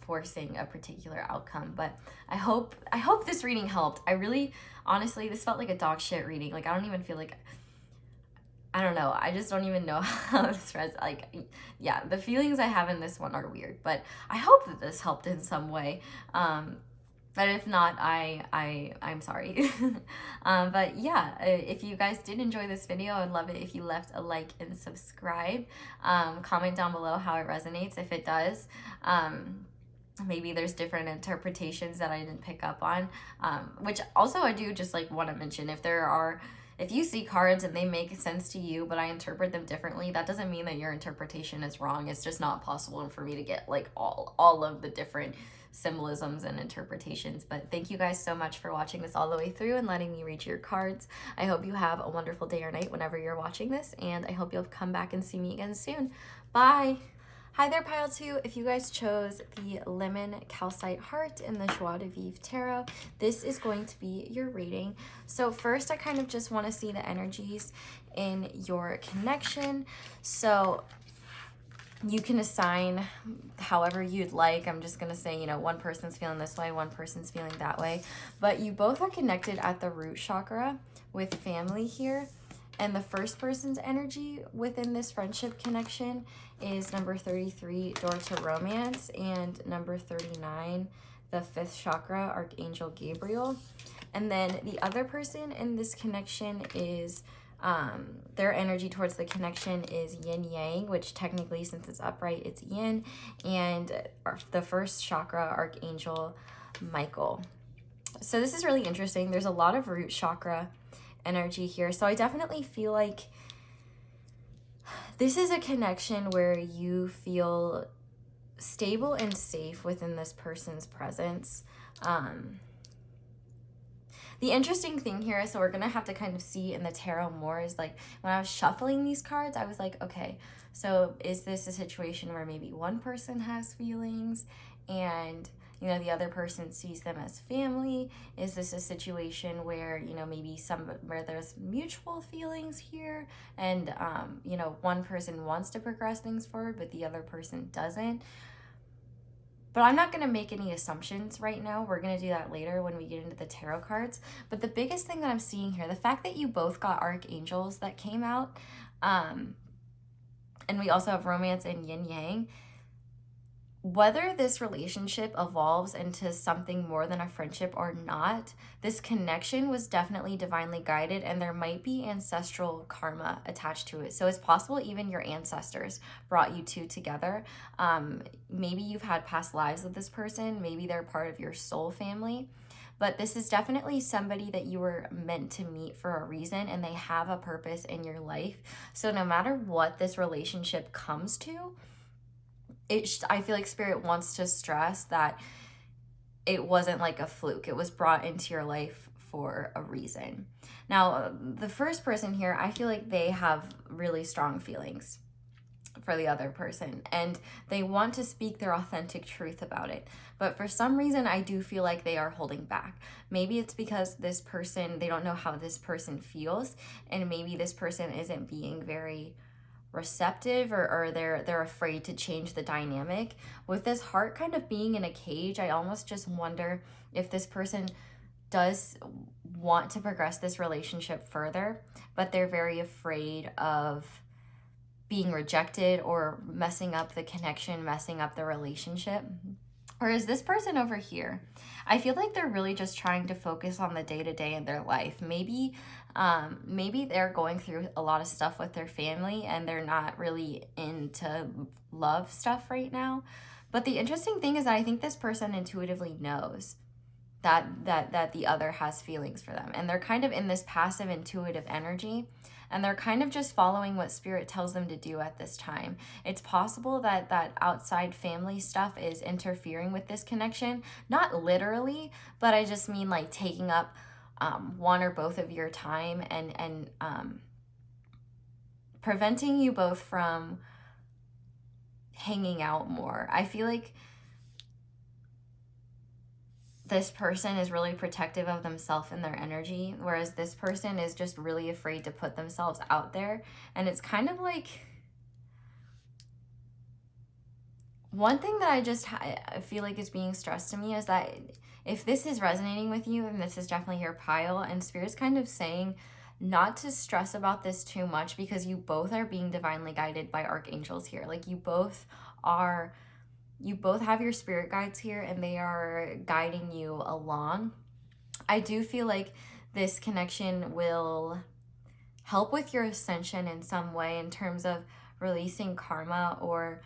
forcing a particular outcome. But I hope this reading helped. I really, honestly, this felt like a dog shit reading. Like I don't even feel like, I don't know, I just don't even know how this like, yeah, the feelings I have in this one are weird, but I hope that this helped in some way. But if not, I'm sorry. But yeah, if you guys did enjoy this video, I'd love it if you left a like and subscribe. Comment down below how it resonates, if it does. Maybe there's different interpretations that I didn't pick up on. Which also I do just like want to mention, if you see cards and they make sense to you, but I interpret them differently, that doesn't mean that your interpretation is wrong. It's just not possible for me to get like all of the different symbolisms and interpretations. But thank you guys so much for watching this all the way through and letting me read your cards. I hope you have a wonderful day or night whenever you're watching this, and I hope you'll come back and see me again soon. Bye! Hi there, Pile 2. If you guys chose the Lemon Calcite Heart in the Joie de Vivre Tarot, this is going to be your reading. So first, I kind of just want to see the energies in your connection. So you can assign however you'd like. I'm just going to say, you know, one person's feeling this way, one person's feeling that way. But you both are connected at the root chakra with family here. And the first person's energy within this friendship connection is number 33, door to romance, and number 39, the 5th chakra, Archangel Gabriel. And then the other person in this connection is, their energy towards the connection is yin yang, which technically, since it's upright, it's yin. And the 1st chakra, Archangel Michael. So this is really interesting. There's a lot of root chakra energy here. So I definitely feel like this is a connection where you feel stable and safe within this person's presence. The interesting thing here, so we're gonna have to kind of see in the tarot more, is like when I was shuffling these cards, I was like, okay, so is this a situation where maybe one person has feelings and, you know, the other person sees them as family? Is this a situation where, you know, maybe where there's mutual feelings here and, you know, one person wants to progress things forward, but the other person doesn't? But I'm not going to make any assumptions right now. We're going to do that later when we get into the tarot cards. But the biggest thing that I'm seeing here, the fact that you both got archangels that came out, and we also have romance and yin yang, whether this relationship evolves into something more than a friendship or not, this connection was definitely divinely guided, and there might be ancestral karma attached to it. So it's possible even your ancestors brought you two together. Maybe you've had past lives with this person. Maybe they're part of your soul family. But this is definitely somebody that you were meant to meet for a reason, and they have a purpose in your life. So no matter what this relationship comes to, I feel like Spirit wants to stress that it wasn't like a fluke. It was brought into your life for a reason. Now, the first person here, I feel like they have really strong feelings for the other person, and they want to speak their authentic truth about it. But for some reason, I do feel like they are holding back. Maybe it's because this person, they don't know how this person feels, and maybe this person isn't being very receptive, or they're afraid to change the dynamic. With this heart kind of being in a cage, I almost just wonder if this person does want to progress this relationship further, but they're very afraid of being rejected or messing up the connection, messing up the relationship. Or is this person over here? I feel like they're really just trying to focus on the day-to-day in their life. Maybe they're going through a lot of stuff with their family and they're not really into love stuff right now. But the interesting thing is that I think this person intuitively knows that the other has feelings for them. And they're kind of in this passive intuitive energy. And they're kind of just following what Spirit tells them to do at this time. It's possible that outside family stuff is interfering with this connection. Not literally, but I just mean like taking up one or both of your time and preventing you both from hanging out more. I feel like this person is really protective of themselves and their energy, whereas this person is just really afraid to put themselves out there. And it's kind of like, one thing that I feel like is being stressed to me is that if this is resonating with you, and this is definitely your pile, and Spirit's kind of saying not to stress about this too much, because you both are being divinely guided by archangels here. Like you both have your spirit guides here, and they are guiding you along. I do feel like this connection will help with your ascension in some way, in terms of releasing karma, or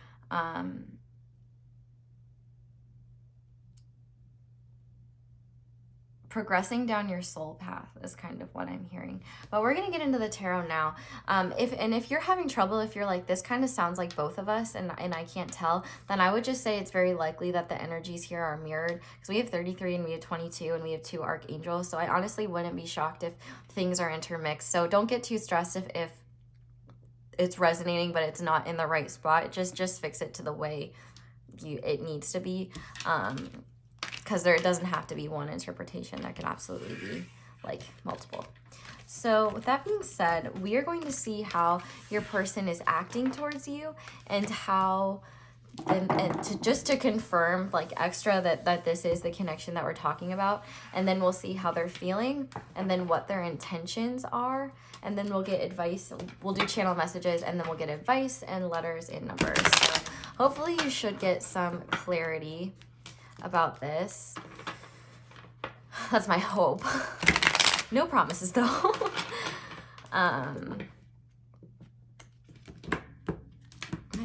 progressing down your soul path is kind of what I'm hearing. But we're gonna get into the tarot now. If you're having trouble, if you're like, this kind of sounds like both of us and I can't tell, then I would just say it's very likely that the energies here are mirrored, because we have 33 and we have 22 and we have 2 archangels. So I honestly wouldn't be shocked if things are intermixed. So don't get too stressed if it's resonating but it's not in the right spot. Just fix it to the way it needs to be. Because there doesn't have to be one interpretation. There can absolutely be like multiple. So with that being said, we are going to see how your person is acting towards you and how and just to confirm like extra that this is the connection that we're talking about, and then we'll see how they're feeling and then what their intentions are, and then we'll get advice. We'll do channel messages, and then we'll get advice and letters and numbers. So hopefully you should get some clarity about this. That's my hope. No promises though.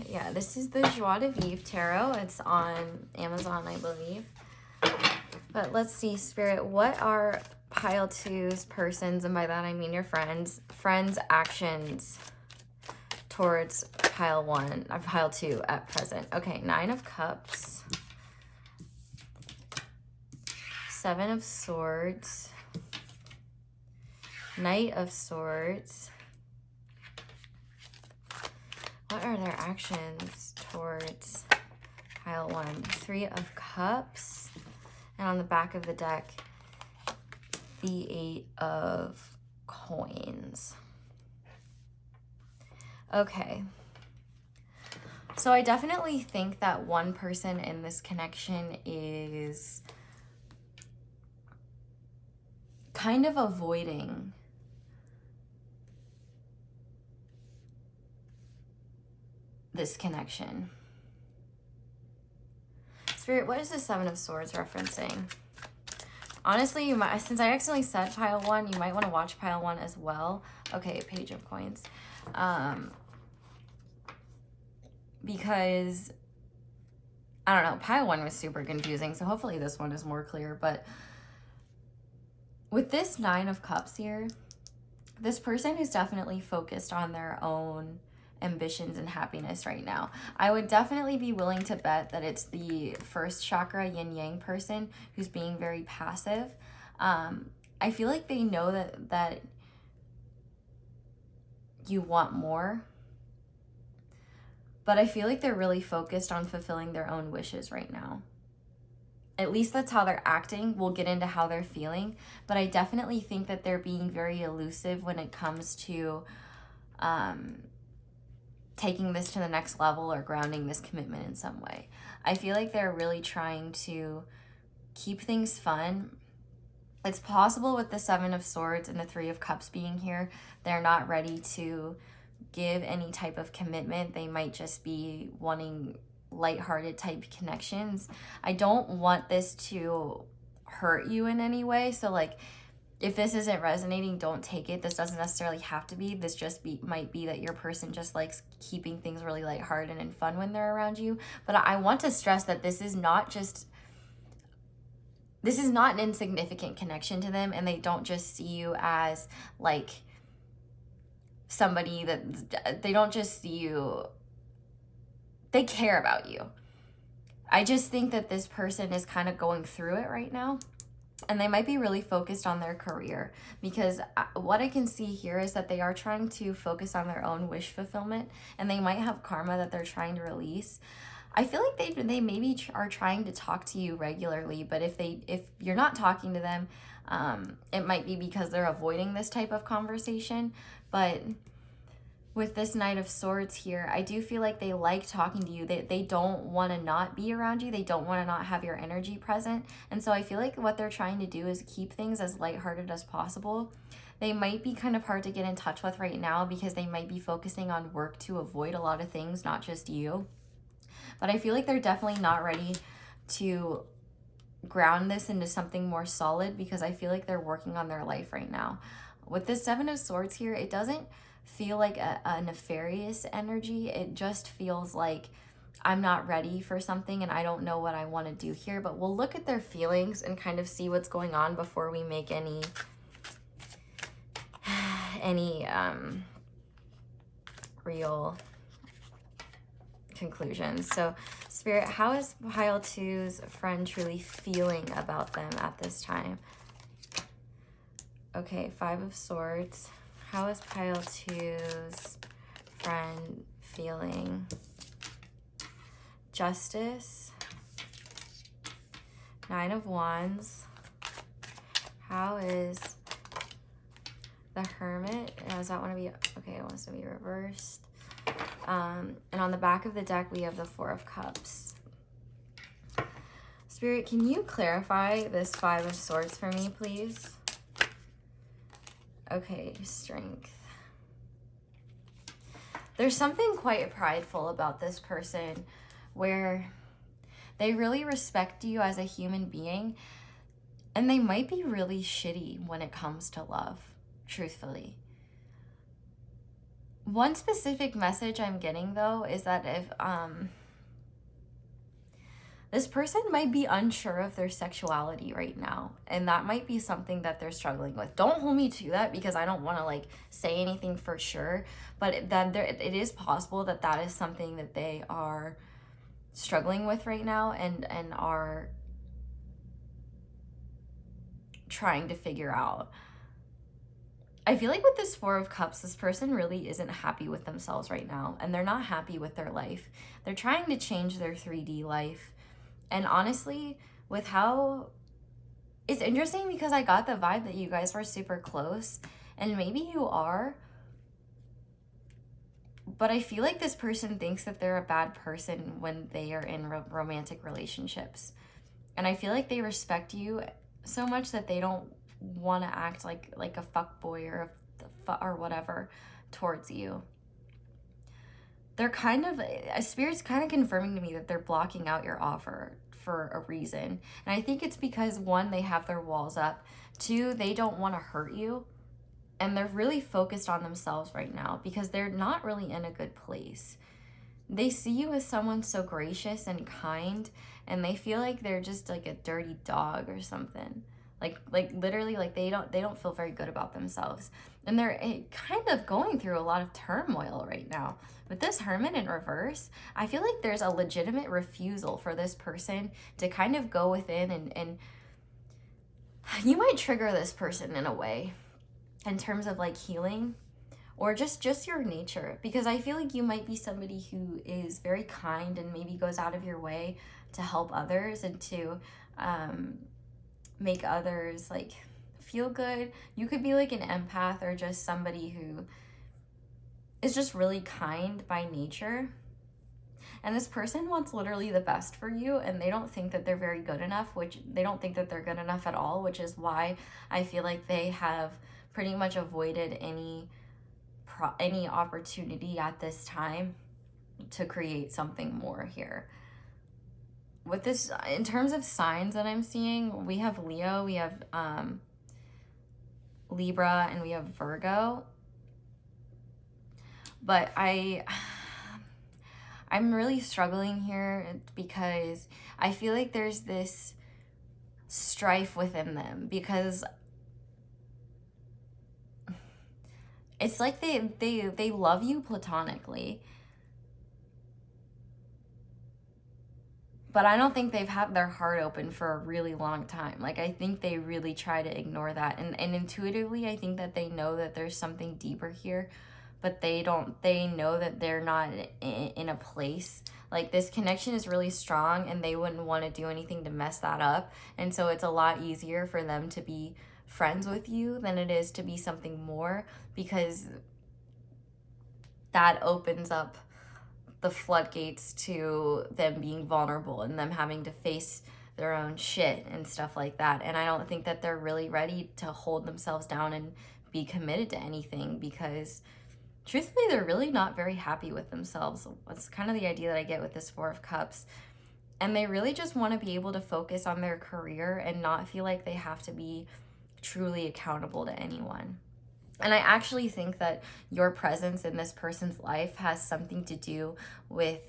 Yeah, this is the Joie de Vivre Tarot. It's on Amazon, I believe. But let's see, Spirit, what are pile 2's persons, and by that I mean your friends, actions towards pile 1, or pile 2 at present? Okay, 9 of Cups, 7 of Swords, Knight of Swords. What are their actions towards pile 1? 3 of Cups. And on the back of the deck, the 8 of Coins. Okay. So I definitely think that one person in this connection is kind of avoiding this connection. Spirit, what is the 7 of Swords referencing? Honestly, you might, since I accidentally said pile 1, you might want to watch pile 1 as well. Okay, Page of Coins. Because, I don't know, pile 1 was super confusing, so hopefully this one is more clear. But with this 9 of Cups here, this person is definitely focused on their own ambitions and happiness right now. I would definitely be willing to bet that it's the first chakra yin yang person who's being very passive. I feel like they know that you want more, but I feel like they're really focused on fulfilling their own wishes right now. At least that's how they're acting. We'll get into how they're feeling, but I definitely think that they're being very elusive when it comes to taking this to the next level or grounding this commitment in some way. I feel like they're really trying to keep things fun. It's possible with the 7 of Swords and the 3 of Cups being here, they're not ready to give any type of commitment. They might just be wanting lighthearted type connections. I don't want this to hurt you in any way. So like, if this isn't resonating, don't take it. This doesn't necessarily have to be. This just might be that your person just likes keeping things really lighthearted and fun when they're around you. But I want to stress that this is not an insignificant connection to them, and they don't just see you as like somebody that they don't just see you. They care about you. I just think that this person is kind of going through it right now. And they might be really focused on their career, because what I can see here is that they are trying to focus on their own wish fulfillment, and they might have karma that they're trying to release. I feel like they maybe are trying to talk to you regularly, but if you're not talking to them, it might be because they're avoiding this type of conversation. But with this Knight of Swords here, I do feel like they like talking to you. They don't want to not be around you. They don't want to not have your energy present. And so I feel like what they're trying to do is keep things as lighthearted as possible. They might be kind of hard to get in touch with right now because they might be focusing on work to avoid a lot of things, not just you. But I feel like they're definitely not ready to ground this into something more solid, because I feel like they're working on their life right now. With the 7 of Swords here, it doesn't feel like a nefarious energy. It just feels like I'm not ready for something and I don't know what I want to do here. But we'll look at their feelings and kind of see what's going on before we make any real conclusions. So Spirit, how is pile 2's friend truly feeling about them at this time? Okay, 5 of Swords. How is pile 2's friend feeling? Justice. 9 of Wands. How is the Hermit? Does that want to be, okay, it wants to be reversed. And on the back of the deck, we have the Four of Cups. Spirit, can you clarify this Five of Swords for me, please? Okay, Strength. There's something quite prideful about this person where they really respect you as a human being, and they might be really shitty when it comes to love, truthfully. One specific message I'm getting, though, is that if this person might be unsure of their sexuality right now, and that might be something that they're struggling with. Don't hold me to that, because I don't want to like say anything for sure, but it is possible that that is something that they are struggling with right now and are trying to figure out. I feel like with this Four of Cups, this person really isn't happy with themselves right now, and they're not happy with their life. They're trying to change their 3D life. And honestly, with how... It's interesting because I got the vibe that you guys were super close, and maybe you are, but I feel like this person thinks that they're a bad person when they are in romantic relationships. And I feel like they respect you so much that they don't want to act like a fuckboy or whatever towards you. They're kind of, a Spirit's kind of confirming to me that they're blocking out your offer for a reason. And I think it's because, one, they have their walls up. Two, they don't want to hurt you. And they're really focused on themselves right now because they're not really in a good place. They see you as someone so gracious and kind, and they feel like they're just like a dirty dog or something. Like literally, like they don't feel very good about themselves. And they're kind of going through a lot of turmoil right now. With this Hermit in reverse, I feel like there's a legitimate refusal for this person to kind of go within, and you might trigger this person in a way in terms of like healing or just your nature, because I feel like you might be somebody who is very kind and maybe goes out of your way to help others and to make others like feel good. You could be like an empath or just somebody who is just really kind by nature. And this person wants literally the best for you, and they don't think that they're very good enough, which they don't think that they're good enough at all, which is why I feel like they have pretty much avoided any opportunity at this time to create something more here. With this, in terms of signs that I'm seeing, we have Leo, we have Libra, and we have Virgo. But I'm really struggling here because I feel like there's this strife within them, because it's like they love you platonically, but I don't think they've had their heart open for a really long time. Like, I think they really try to ignore that, and intuitively I think that they know that there's something deeper here, but they know that they're not in a place. Like, this connection is really strong, and they wouldn't want to do anything to mess that up, and so it's a lot easier for them to be friends with you than it is to be something more, because that opens up the floodgates to them being vulnerable and them having to face their own shit and stuff like that. And I don't think that they're really ready to hold themselves down and be committed to anything, because truthfully, they're really not very happy with themselves. That's kind of the idea that I get with this Four of Cups. And they really just want to be able to focus on their career and not feel like they have to be truly accountable to anyone. And I actually think that your presence in this person's life has something to do with,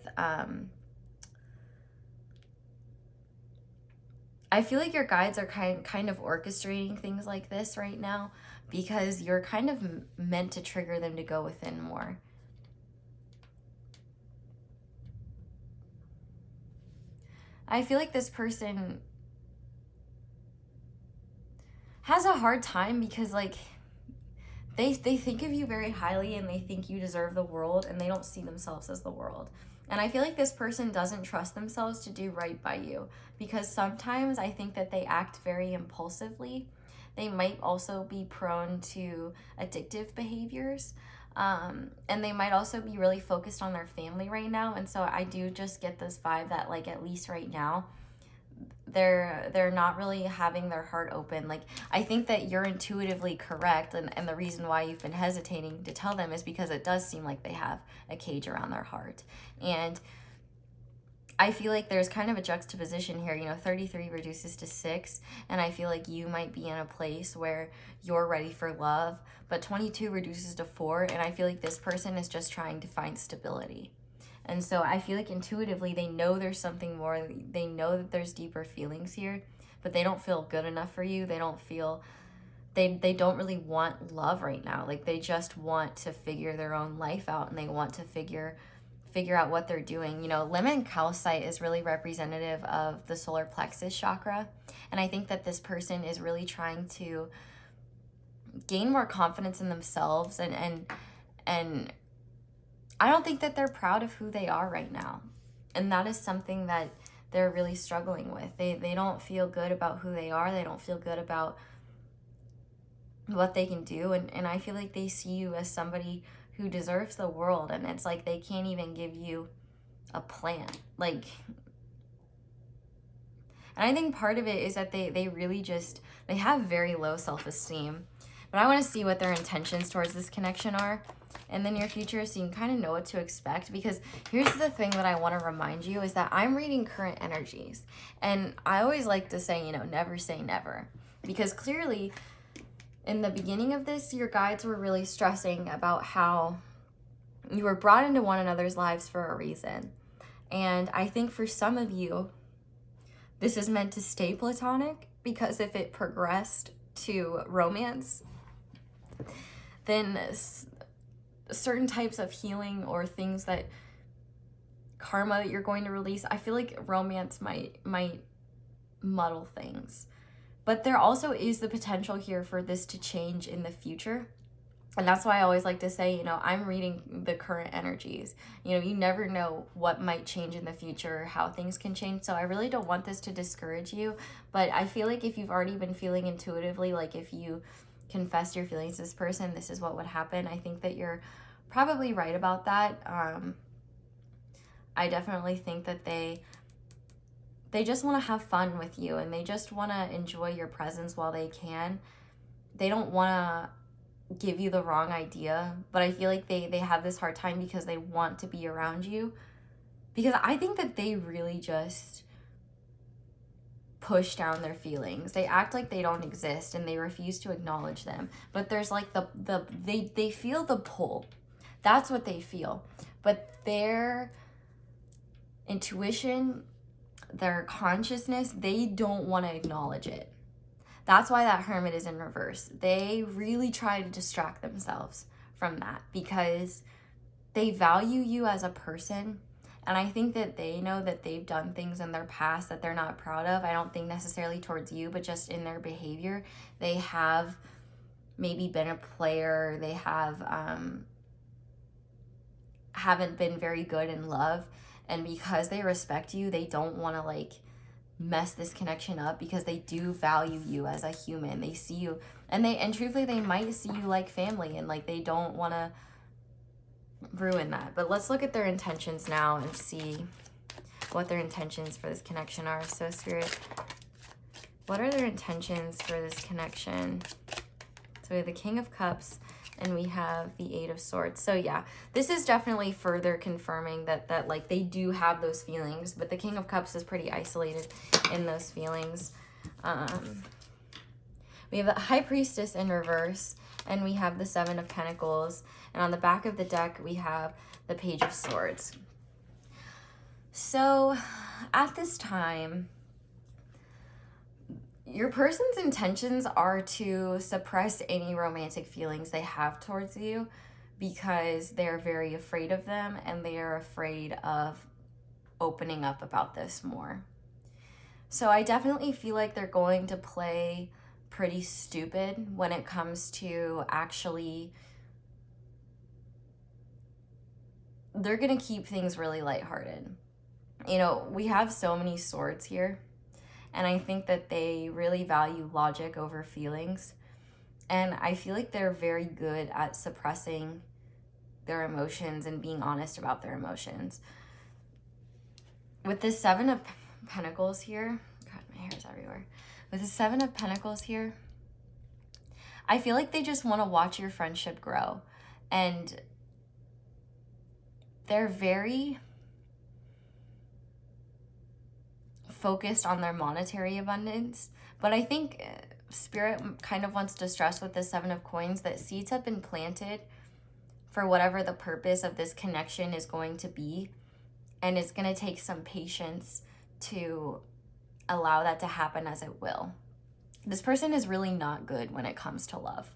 I feel like your guides are kind of orchestrating things like this right now, because you're kind of meant to trigger them to go within more. I feel like this person has a hard time because, like, they think of you very highly, and they think you deserve the world, and they don't see themselves as the world. And I feel like this person doesn't trust themselves to do right by you, because sometimes I think that they act very impulsively. They might also be prone to addictive behaviors. And they might also be really focused on their family right now. And so I do just get this vibe that, like, at least right now, they're not really having their heart open. Like, I think that you're intuitively correct, and the reason why you've been hesitating to tell them is because it does seem like they have a cage around their heart. And I feel like there's kind of a juxtaposition here. 33 reduces to 6, and I feel like you might be in a place where you're ready for love, but 22 reduces to 4, and I feel like this person is just trying to find stability. And so I feel like intuitively they know there's something more. They know that there's deeper feelings here, but they don't feel good enough for you. They don't feel, they don't really want love right now. Like, they just want to figure their own life out, and they want to figure out what they're doing. Lemon calcite is really representative of the solar plexus chakra. And I think that this person is really trying to gain more confidence in themselves. And I don't think that they're proud of who they are right now. And that is something that they're really struggling with. They don't feel good about who they are. They don't feel good about what they can do. And I feel like they see you as somebody who deserves the world, and it's like they can't even give you a plan. Like, and I think part of it is that they really just, they have very low self-esteem. But I want to see what their intentions towards this connection are in the near future, so you can kind of know what to expect. Because here's the thing that I want to remind you is that I'm reading current energies, and I always like to say, never say never, because clearly in the beginning of this, your guides were really stressing about how you were brought into one another's lives for a reason. And I think for some of you, this is meant to stay platonic, because if it progressed to romance, then certain types of healing or things that karma that you're going to release, I feel like romance might muddle things. But there also is the potential here for this to change in the future. And that's why I always like to say, I'm reading the current energies. You never know what might change in the future, how things can change. So I really don't want this to discourage you. But I feel like if you've already been feeling intuitively, like if you confess your feelings to this person, this is what would happen. I think that you're probably right about that. I definitely think that they just want to have fun with you, and they just want to enjoy your presence while they can. They don't want to give you the wrong idea, but I feel like they have this hard time because they want to be around you. Because I think that they really just push down their feelings. They act like they don't exist, and they refuse to acknowledge them. But there's like they feel the pull. That's what they feel. But their intuition, their consciousness, they don't want to acknowledge it. That's why that Hermit is in reverse. They really try to distract themselves from that because they value you as a person. And I think that they know that they've done things in their past that they're not proud of. I don't think necessarily towards you, but just in their behavior. They have maybe been a player. They haven't been very good in love. And because they respect you, they don't want to mess this connection up because they do value you as a human. They see you, and truthfully, they might see you like family, and they don't want to ruin that. But let's look at their intentions now and see what their intentions for this connection are. So Spirit, what are their intentions for this connection? So we have the King of Cups, and we have the Eight of Swords. So yeah, this is definitely further confirming that they do have those feelings, but the King of Cups is pretty isolated in those feelings. We have the High Priestess in reverse, and we have the Seven of Pentacles, and on the back of the deck we have the Page of Swords. So at this time, your person's intentions are to suppress any romantic feelings they have towards you because they're very afraid of them, and they are afraid of opening up about this more. So I definitely feel like they're going to play pretty stupid when it comes to actually, they're going to keep things really lighthearted. We have so many swords here. And I think that they really value logic over feelings. And I feel like they're very good at suppressing their emotions and being honest about their emotions. With this Seven of Pentacles here, God, my hair's everywhere. With the Seven of Pentacles here, I feel like they just want to watch your friendship grow. And they're very focused on their monetary abundance. But I think Spirit kind of wants to stress with the Seven of Coins that seeds have been planted for whatever the purpose of this connection is going to be. And it's going to take some patience to allow that to happen as it will. This person is really not good when it comes to love.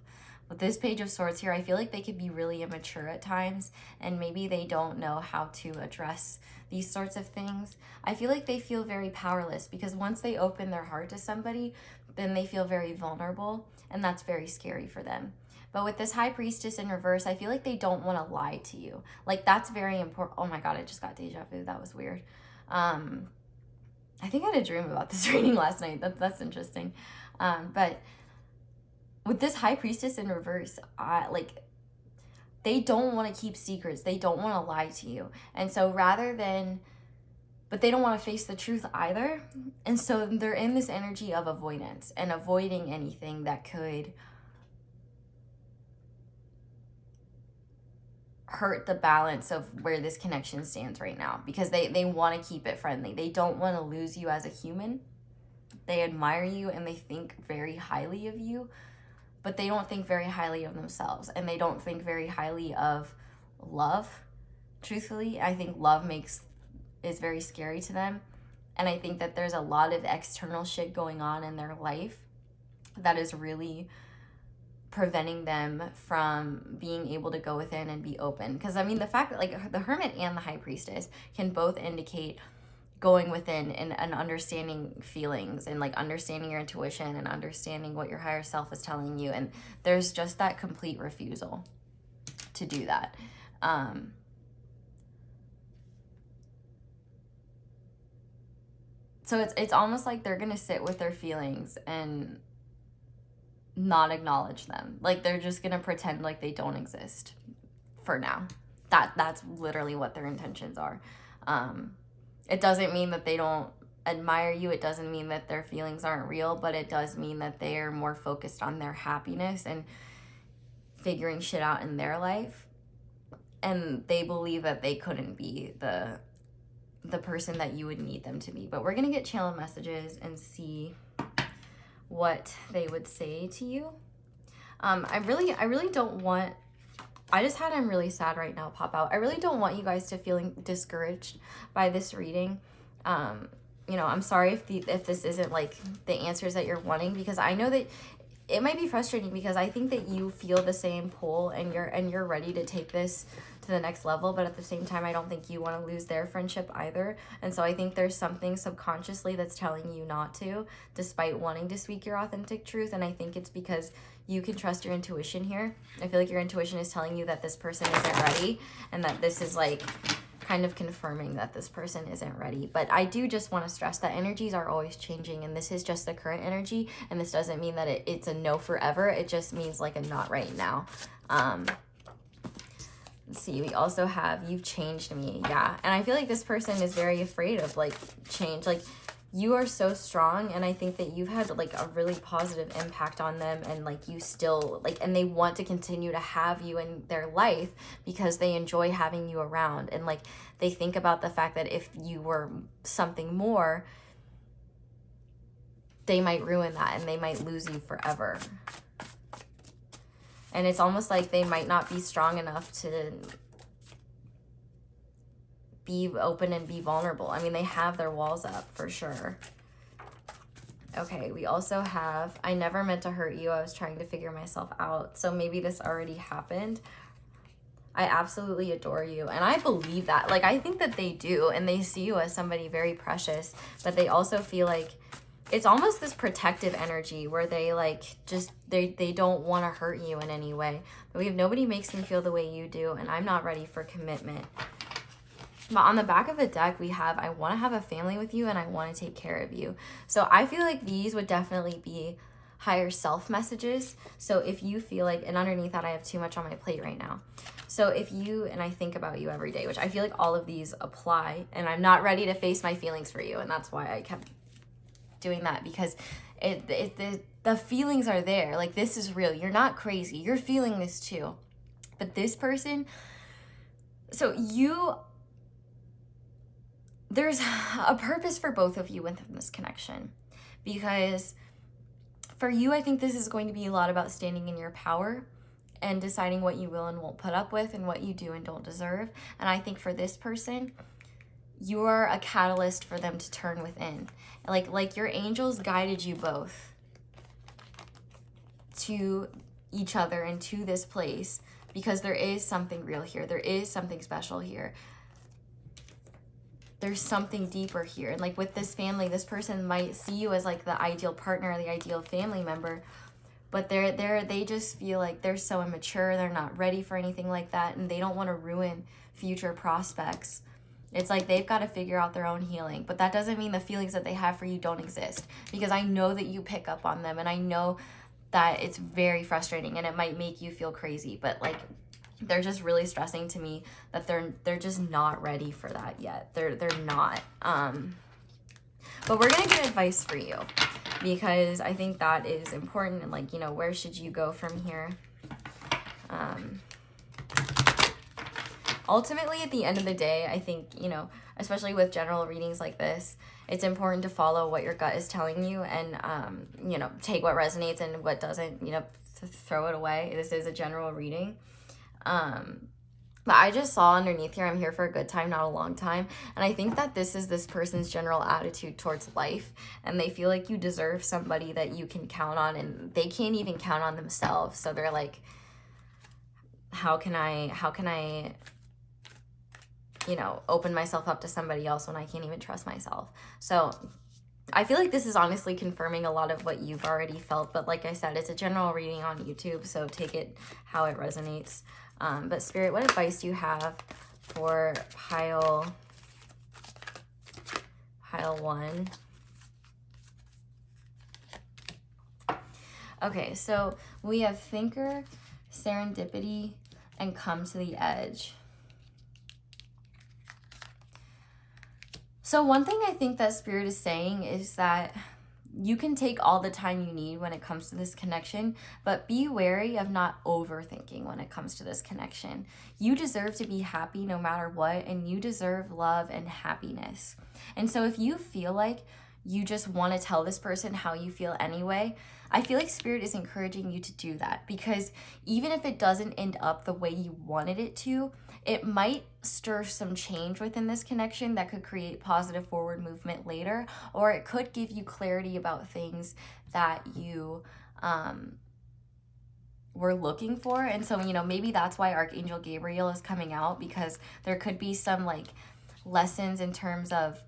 With this Page of Swords here, I feel like they could be really immature at times, and maybe they don't know how to address these sorts of things. I feel like they feel very powerless because once they open their heart to somebody, then they feel very vulnerable, and that's very scary for them. But with this High Priestess in reverse, I feel like they don't want to lie to you. Like, that's very important. Oh my God, I just got deja vu. That was weird. I think I had a dream about this reading last night. That's interesting. But with this High Priestess in reverse, like, they don't want to keep secrets. They don't want to lie to you. And so but they don't want to face the truth either. And so they're in this energy of avoidance and avoiding anything that could hurt the balance of where this connection stands right now, because they want to keep it friendly. They don't want to lose you as a human. They admire you and they think very highly of you, but they don't think very highly of themselves, and they don't think very highly of love. Truthfully, I think love is very scary to them, and I think that there's a lot of external shit going on in their life that is really preventing them from being able to go within and be open. Because I mean, the fact that like the Hermit and the High Priestess can both indicate going within and understanding feelings and like understanding your intuition and understanding what your higher self is telling you, and there's just that complete refusal to do that. So it's almost like they're gonna sit with their feelings and not acknowledge them. Like, they're just gonna pretend like they don't exist for now. That's literally what their intentions are. It doesn't mean that they don't admire you. It doesn't mean that their feelings aren't real, but it does mean that they are more focused on their happiness and figuring shit out in their life. And they believe that they couldn't be the person that you would need them to be. But we're gonna get channel messages and see what they would say to you. I really don't want, I just had I'm really sad right now pop out. I really don't want you guys to feeling discouraged by this reading. You know, I'm sorry if this isn't like the answers that you're wanting, because I know that it might be frustrating, because I think that you feel the same pull and you're ready to take this to the next level, but at the same time I don't think you want to lose their friendship either. And so I think there's something subconsciously that's telling you not to, despite wanting to speak your authentic truth. And I think it's because you can trust your intuition here. I feel like your intuition is telling you that this person isn't ready, and that this is like kind of confirming that this person isn't ready. But I do just want to stress that energies are always changing, and this is just the current energy, and this doesn't mean that it's a no forever. It just means like a not right now. Let's see, we also have you've changed me. Yeah, and I feel like this person is very afraid of like change. Like, you are so strong, and I think that you've had like a really positive impact on them, and like you still like, and they want to continue to have you in their life because they enjoy having you around, and like they think about the fact that if you were something more, they might ruin that and they might lose you forever. And it's almost like they might not be strong enough to be open and be vulnerable. I mean, they have their walls up for sure. Okay, we also have, I never meant to hurt you. I was trying to figure myself out. So maybe this already happened. I absolutely adore you. And I believe that. Like, I think that they do. And they see you as somebody very precious. But they also feel like it's almost this protective energy where they like just, they don't want to hurt you in any way. But we have nobody makes me feel the way you do. And I'm not ready for commitment. But on the back of the deck, we have, I want to have a family with you and I want to take care of you. So I feel like these would definitely be higher self messages. So if you feel like, and underneath that I have too much on my plate right now. So if you, and I think about you every day, which I feel like all of these apply, and I'm not ready to face my feelings for you, and that's why I kept doing that, because the feelings are there. Like, this is real. You're not crazy. You're feeling this too. But this person, so there's a purpose for both of you within this connection, because for you, I think this is going to be a lot about standing in your power and deciding what you will and won't put up with and what you do and don't deserve. And I think for this person, you are a catalyst for them to turn within. Like your angels guided you both to each other and to this place, because there is something real here. There is something special here. There's something deeper here. And like with this family, this person might see you as like the ideal partner, the ideal family member, but they just feel like they're so immature. They're not ready for anything like that, and they don't want to ruin future prospects. It's like they've got to figure out their own healing. But that doesn't mean the feelings that they have for you don't exist, because I know that you pick up on them, and I know that it's very frustrating and it might make you feel crazy, but like they're just really stressing to me that they're just not ready for that yet. They're not. But we're gonna get advice for you, because I think that is important. And like, you know, where should you go from here? Ultimately, at the end of the day, I think, you know, especially with general readings like this, it's important to follow what your gut is telling you, and you know, take what resonates and what doesn't, you know, throw it away. This is a general reading. But I just saw underneath here, I'm here for a good time, not a long time. And I think that this is this person's general attitude towards life. And they feel like you deserve somebody that you can count on, and they can't even count on themselves. So they're like, how can I, you know, open myself up to somebody else when I can't even trust myself? So I feel like this is honestly confirming a lot of what you've already felt. But like I said, it's a general reading on YouTube, so take it how it resonates. But Spirit, what advice do you have for pile 1? Okay, so we have thinker, serendipity, and come to the edge. So one thing I think that Spirit is saying is that you can take all the time you need when it comes to this connection, but be wary of not overthinking when it comes to this connection. You deserve to be happy no matter what, and you deserve love and happiness. And so if you feel like you just want to tell this person how you feel anyway, I feel like Spirit is encouraging you to do that, because even if it doesn't end up the way you wanted it to, it might stir some change within this connection that could create positive forward movement later, or it could give you clarity about things that you were looking for. And so, you know, maybe that's why Archangel Gabriel is coming out, because there could be some like lessons in terms of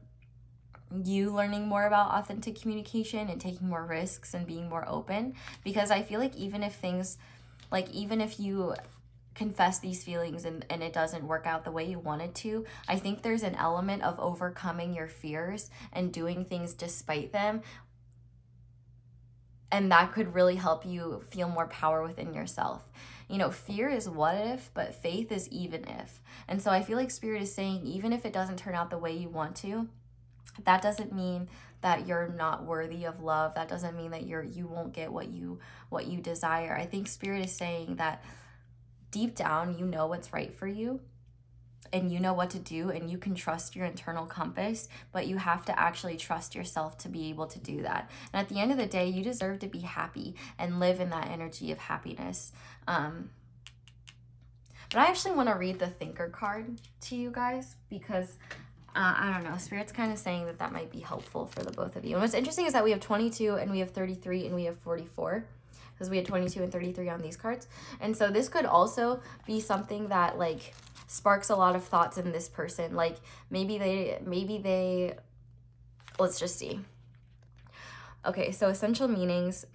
you learning more about authentic communication and taking more risks and being more open. Because I feel like even if you confess these feelings and it doesn't work out the way you wanted to, I think there's an element of overcoming your fears and doing things despite them, and that could really help you feel more power within yourself. You know, fear is what if, but faith is even if. And so I feel like Spirit is saying, even if it doesn't turn out the way you want to, that doesn't mean that you're not worthy of love. That doesn't mean that you won't get what you desire. I think Spirit is saying that deep down, you know what's right for you, and you know what to do, and you can trust your internal compass, but you have to actually trust yourself to be able to do that. And at the end of the day, you deserve to be happy and live in that energy of happiness. But I actually want to read the thinker card to you guys, because I don't know, Spirit's kind of saying that might be helpful for the both of you. And what's interesting is that we have 22 and we have 33 and we have 44, because we had 22 and 33 on these cards. And so this could also be something that like sparks a lot of thoughts in this person. Like maybe they, let's just see. Okay, so essential meanings.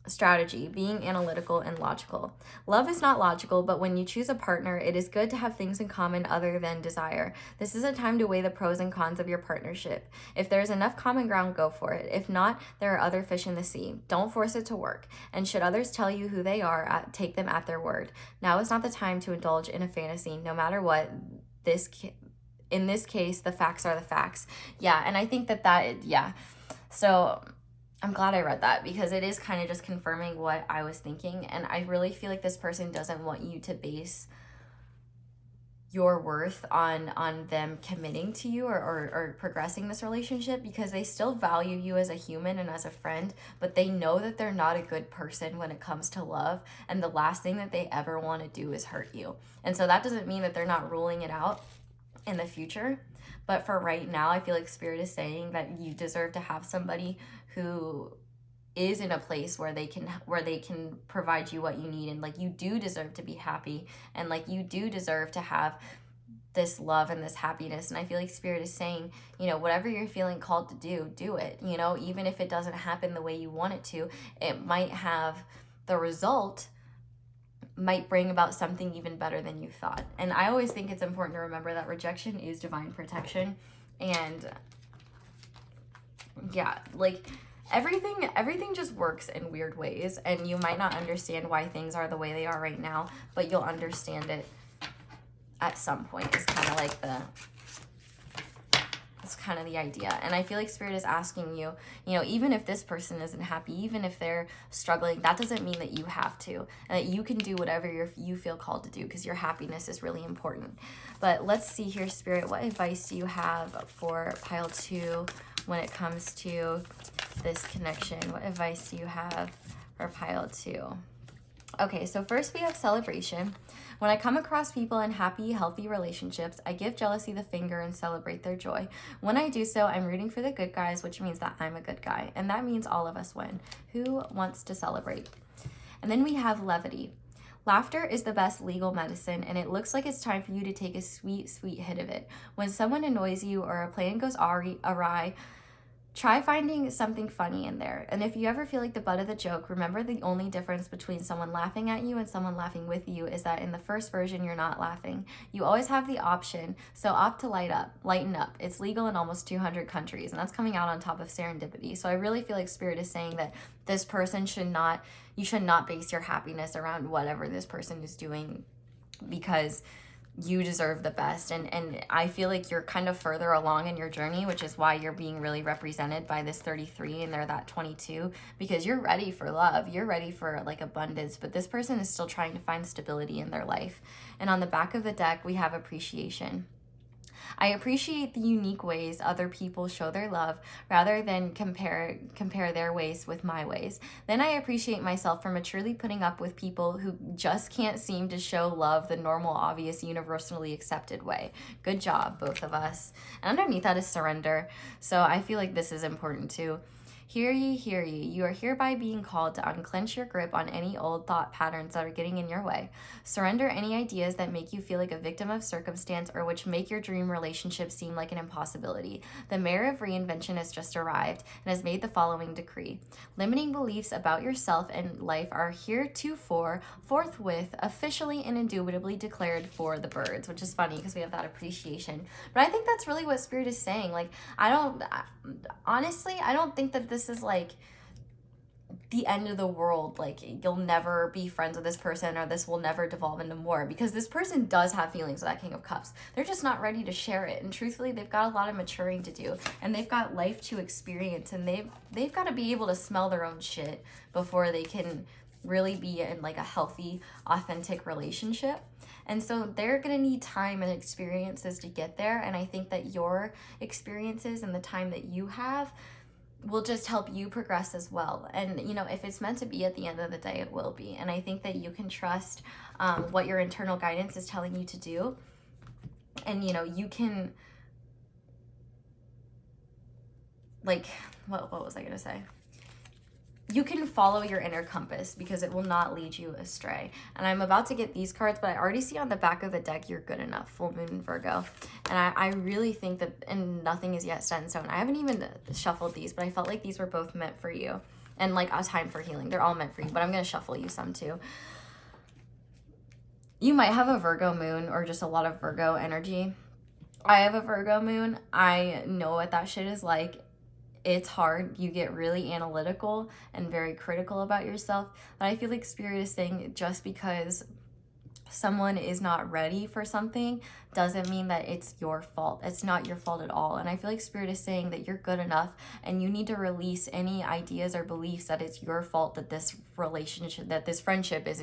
strategy, being analytical and logical. Love is not logical, but when you choose a partner, it is good to have things in common other than desire. This is a time to weigh the pros and cons of your partnership. If there is enough common ground, go for it. If not, there are other fish in the sea. Don't force it to work. And should others tell you who they are, take them at their word. Now is not the time to indulge in a fantasy, no matter what. In this case, the facts are the facts. Yeah, and I think yeah. So I'm glad I read that, because it is kind of just confirming what I was thinking. And I really feel like this person doesn't want you to base your worth on them committing to you or progressing this relationship, because they still value you as a human and as a friend, but they know that they're not a good person when it comes to love, and the last thing that they ever want to do is hurt you. And so that doesn't mean that they're not ruling it out in the future, but for right now, I feel like Spirit is saying that you deserve to have somebody who is in a place where they can provide you what you need, and like you do deserve to be happy, and like you do deserve to have this love and this happiness. And I feel like Spirit is saying, you know, whatever you're feeling called to do it. You know, even if it doesn't happen the way you want it to, it might have the result might bring about something even better than you thought. And I always think it's important to remember that rejection is divine protection. And yeah, like everything just works in weird ways, and you might not understand why things are the way they are right now, but you'll understand it at some point. It's kind of like that's kind of the idea. And I feel like Spirit is asking you, you know, even if this person isn't happy, even if they're struggling, that doesn't mean that you have to, and that you can do whatever you feel called to do, because your happiness is really important. But let's see here, Spirit, what advice do you have for pile 2 when it comes to this connection? What advice do you have for pile 2? Okay, so first we have celebration. When I come across people in happy, healthy relationships, I give jealousy the finger and celebrate their joy. When I do so, I'm rooting for the good guys, which means that I'm a good guy. And that means all of us win. Who wants to celebrate? And then we have levity. Laughter is the best legal medicine, and it looks like it's time for you to take a sweet, sweet hit of it. When someone annoys you or a plan goes awry, try finding something funny in there. And if you ever feel like the butt of the joke, remember the only difference between someone laughing at you and someone laughing with you is that in the first version, you're not laughing. You always have the option, so opt to lighten up. It's legal in almost 200 countries, and that's coming out on top of serendipity. So I really feel like Spirit is saying that this person you should not base your happiness around whatever this person is doing, because you deserve the best. And I feel like you're kind of further along in your journey, which is why you're being really represented by this 33 and they're that 22, because you're ready for love. You're ready for like abundance, but this person is still trying to find stability in their life. And on the back of the deck, we have appreciation. I appreciate the unique ways other people show their love rather than compare their ways with my ways. Then I appreciate myself for maturely putting up with people who just can't seem to show love the normal, obvious, universally accepted way. Good job, both of us. And underneath that is surrender. So I feel like this is important too. Hear ye, hear ye. You are hereby being called to unclench your grip on any old thought patterns that are getting in your way. Surrender any ideas that make you feel like a victim of circumstance or which make your dream relationship seem like an impossibility. The mayor of reinvention has just arrived and has made the following decree. Limiting beliefs about yourself and life are heretofore, forthwith, officially and indubitably declared for the birds, which is funny because we have that appreciation. But I think that's really what Spirit is saying. Like, honestly, I don't think that this is like the end of the world. Like, you'll never be friends with this person or this will never devolve into more, because this person does have feelings for that King of Cups. They're just not ready to share it. And truthfully, they've got a lot of maturing to do, and they've got life to experience, and they've got to be able to smell their own shit before they can really be in like a healthy, authentic relationship. And so they're going to need time and experiences to get there. And I think that your experiences and the time that you have will just help you progress as well. And, you know, if it's meant to be at the end of the day, it will be. And I think that you can trust what your internal guidance is telling you to do. And, you know, you can, like, what was I going to say? You can follow your inner compass because it will not lead you astray. And I'm about to get these cards, but I already see on the back of the deck, you're good enough, full moon in Virgo. And I really think that, and nothing is yet set in stone. I haven't even shuffled these, but I felt like these were both meant for you. and like a time for healing. They're all meant for you, but I'm going to shuffle you some too. You might have a Virgo moon or just a lot of Virgo energy. I have a Virgo moon. I know what that shit is like. It's hard. You get really analytical and very critical about yourself. But I feel like Spirit is saying just because someone is not ready for something doesn't mean that it's your fault. It's not your fault at all. And I feel like Spirit is saying that you're good enough, and you need to release any ideas or beliefs that it's your fault that this relationship, that this friendship is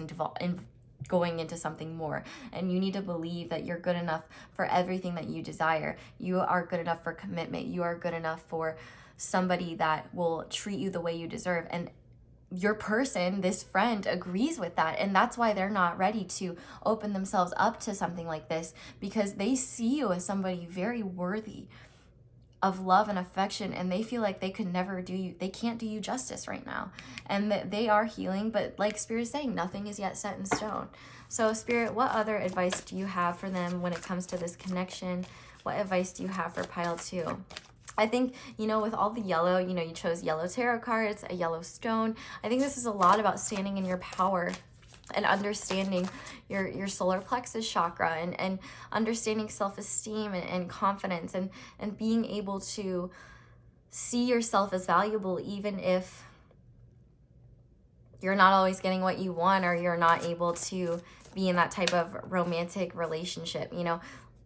going into something more. And you need to believe that you're good enough for everything that you desire. You are good enough for commitment. You are good enough for somebody that will treat you the way you deserve. And your person, this friend, agrees with that, and that's why they're not ready to open themselves up to something like this, because they see you as somebody very worthy of love and affection, and they feel like they could never do you, they can't do you justice right now, and that they are healing, but like Spirit is saying, nothing is yet set in stone. So Spirit, what other advice do you have for them when it comes to this connection? What advice do you have for pile 2? I think, you know, with all the yellow, you know, you chose yellow tarot cards, a yellow stone. I think this is a lot about standing in your power and understanding your solar plexus chakra, and understanding self-esteem and confidence, and being able to see yourself as valuable even if you're not always getting what you want, or you're not able to be in that type of romantic relationship. You know,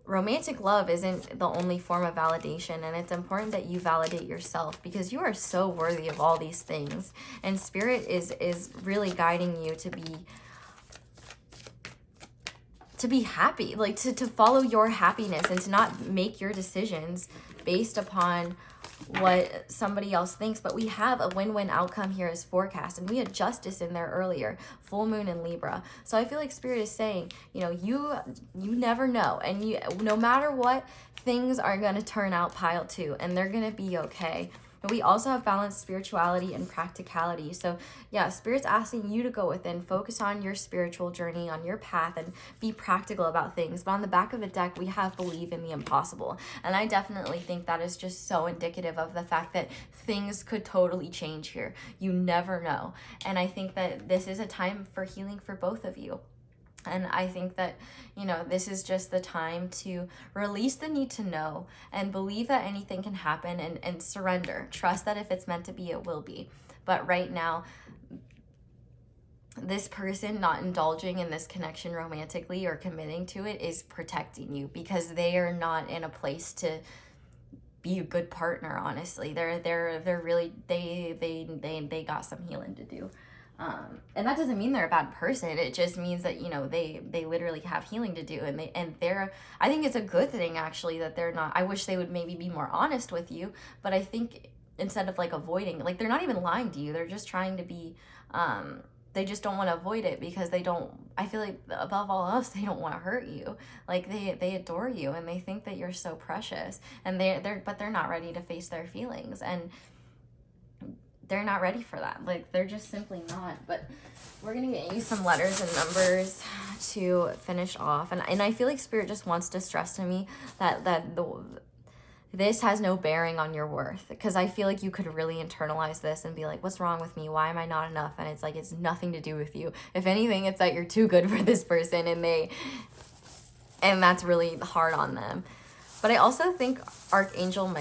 romantic love isn't the only form of validation, and it's important that you validate yourself, because you are so worthy of all these things. And Spirit is really guiding you to be happy, like to follow your happiness, and to not make your decisions based upon what somebody else thinks. But we have a win-win outcome here as forecast, and we had justice in there earlier, full moon in Libra. So I feel like Spirit is saying, you know, you never know, and you, no matter what, things are going to turn out pile 2, and they're going to be okay. And we also have balanced spirituality and practicality. So yeah, Spirit's asking you to go within, focus on your spiritual journey, on your path, and be practical about things. But on the back of the deck, we have believe in the impossible. And I definitely think that is just so indicative of the fact that things could totally change here. You never know. And I think that this is a time for healing for both of you. And I think that, you know, this is just the time to release the need to know, and believe that anything can happen, and surrender. Trust that if it's meant to be, it will be. But right now, this person not indulging in this connection romantically or committing to it is protecting you, because they are not in a place to be a good partner. Honestly, they're really, they got some healing to do. And that doesn't mean they're a bad person. It just means that, you know, they literally have healing to do, and they're, I think it's a good thing actually that they're not. I wish they would maybe be more honest with you, but I think instead of like avoiding, like they're not even lying to you, they're just trying to be, they just don't want to avoid it, because they don't, I feel like above all else, they don't want to hurt you. Like they adore you, and they think that you're so precious, and but they're not ready to face their feelings, and they're not ready for that. Like, they're just simply not. But we're going to get you some letters and numbers to finish off. And I feel like Spirit just wants to stress to me that this has no bearing on your worth. Because I feel like you could really internalize this and be like, what's wrong with me? Why am I not enough? And it's like, it's nothing to do with you. If anything, it's that you're too good for this person, and that's really hard on them. But I also think Archangel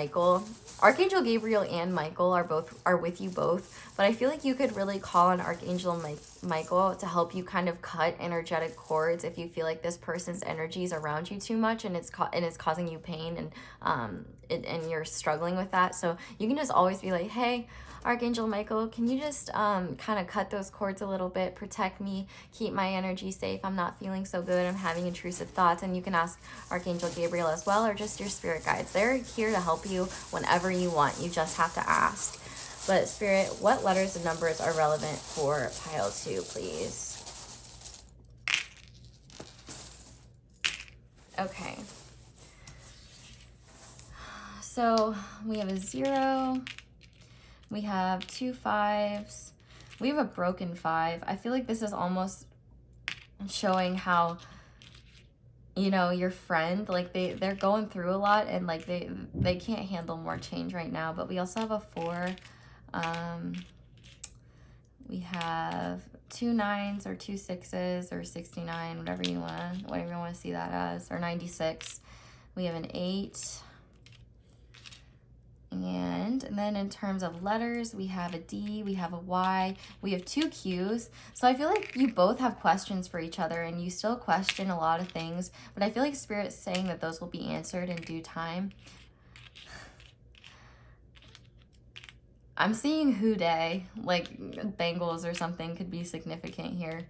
Gabriel and Michael are with you both, but I feel like you could really call on Archangel Michael to help you kind of cut energetic cords if you feel like this person's energy is around you too much, and it's causing you pain, and you're struggling with that. So you can just always be like, hey, Archangel Michael, can you just kind of cut those cords a little bit, protect me, keep my energy safe, I'm not feeling so good, I'm having intrusive thoughts. And you can ask Archangel Gabriel as well, or just your spirit guides. They're here to help you whenever you want. You just have to ask. But Spirit, what letters and numbers are relevant for pile 2, please? Okay. So we have a 0. We have 2 5s. We have a broken 5. I feel like this is almost showing how, you know, your friend, like they're going through a lot, and like they can't handle more change right now. But we also have a 4. We have 2 9s or 2 6s or 69, whatever you want to see that as, or 96. We have an 8. And then in terms of letters, we have a D, we have a Y, we have 2 Qs. So I feel like you both have questions for each other and you still question a lot of things, but I feel like Spirit's saying that those will be answered in due time. I'm seeing Who Day, like Bengals or something could be significant here.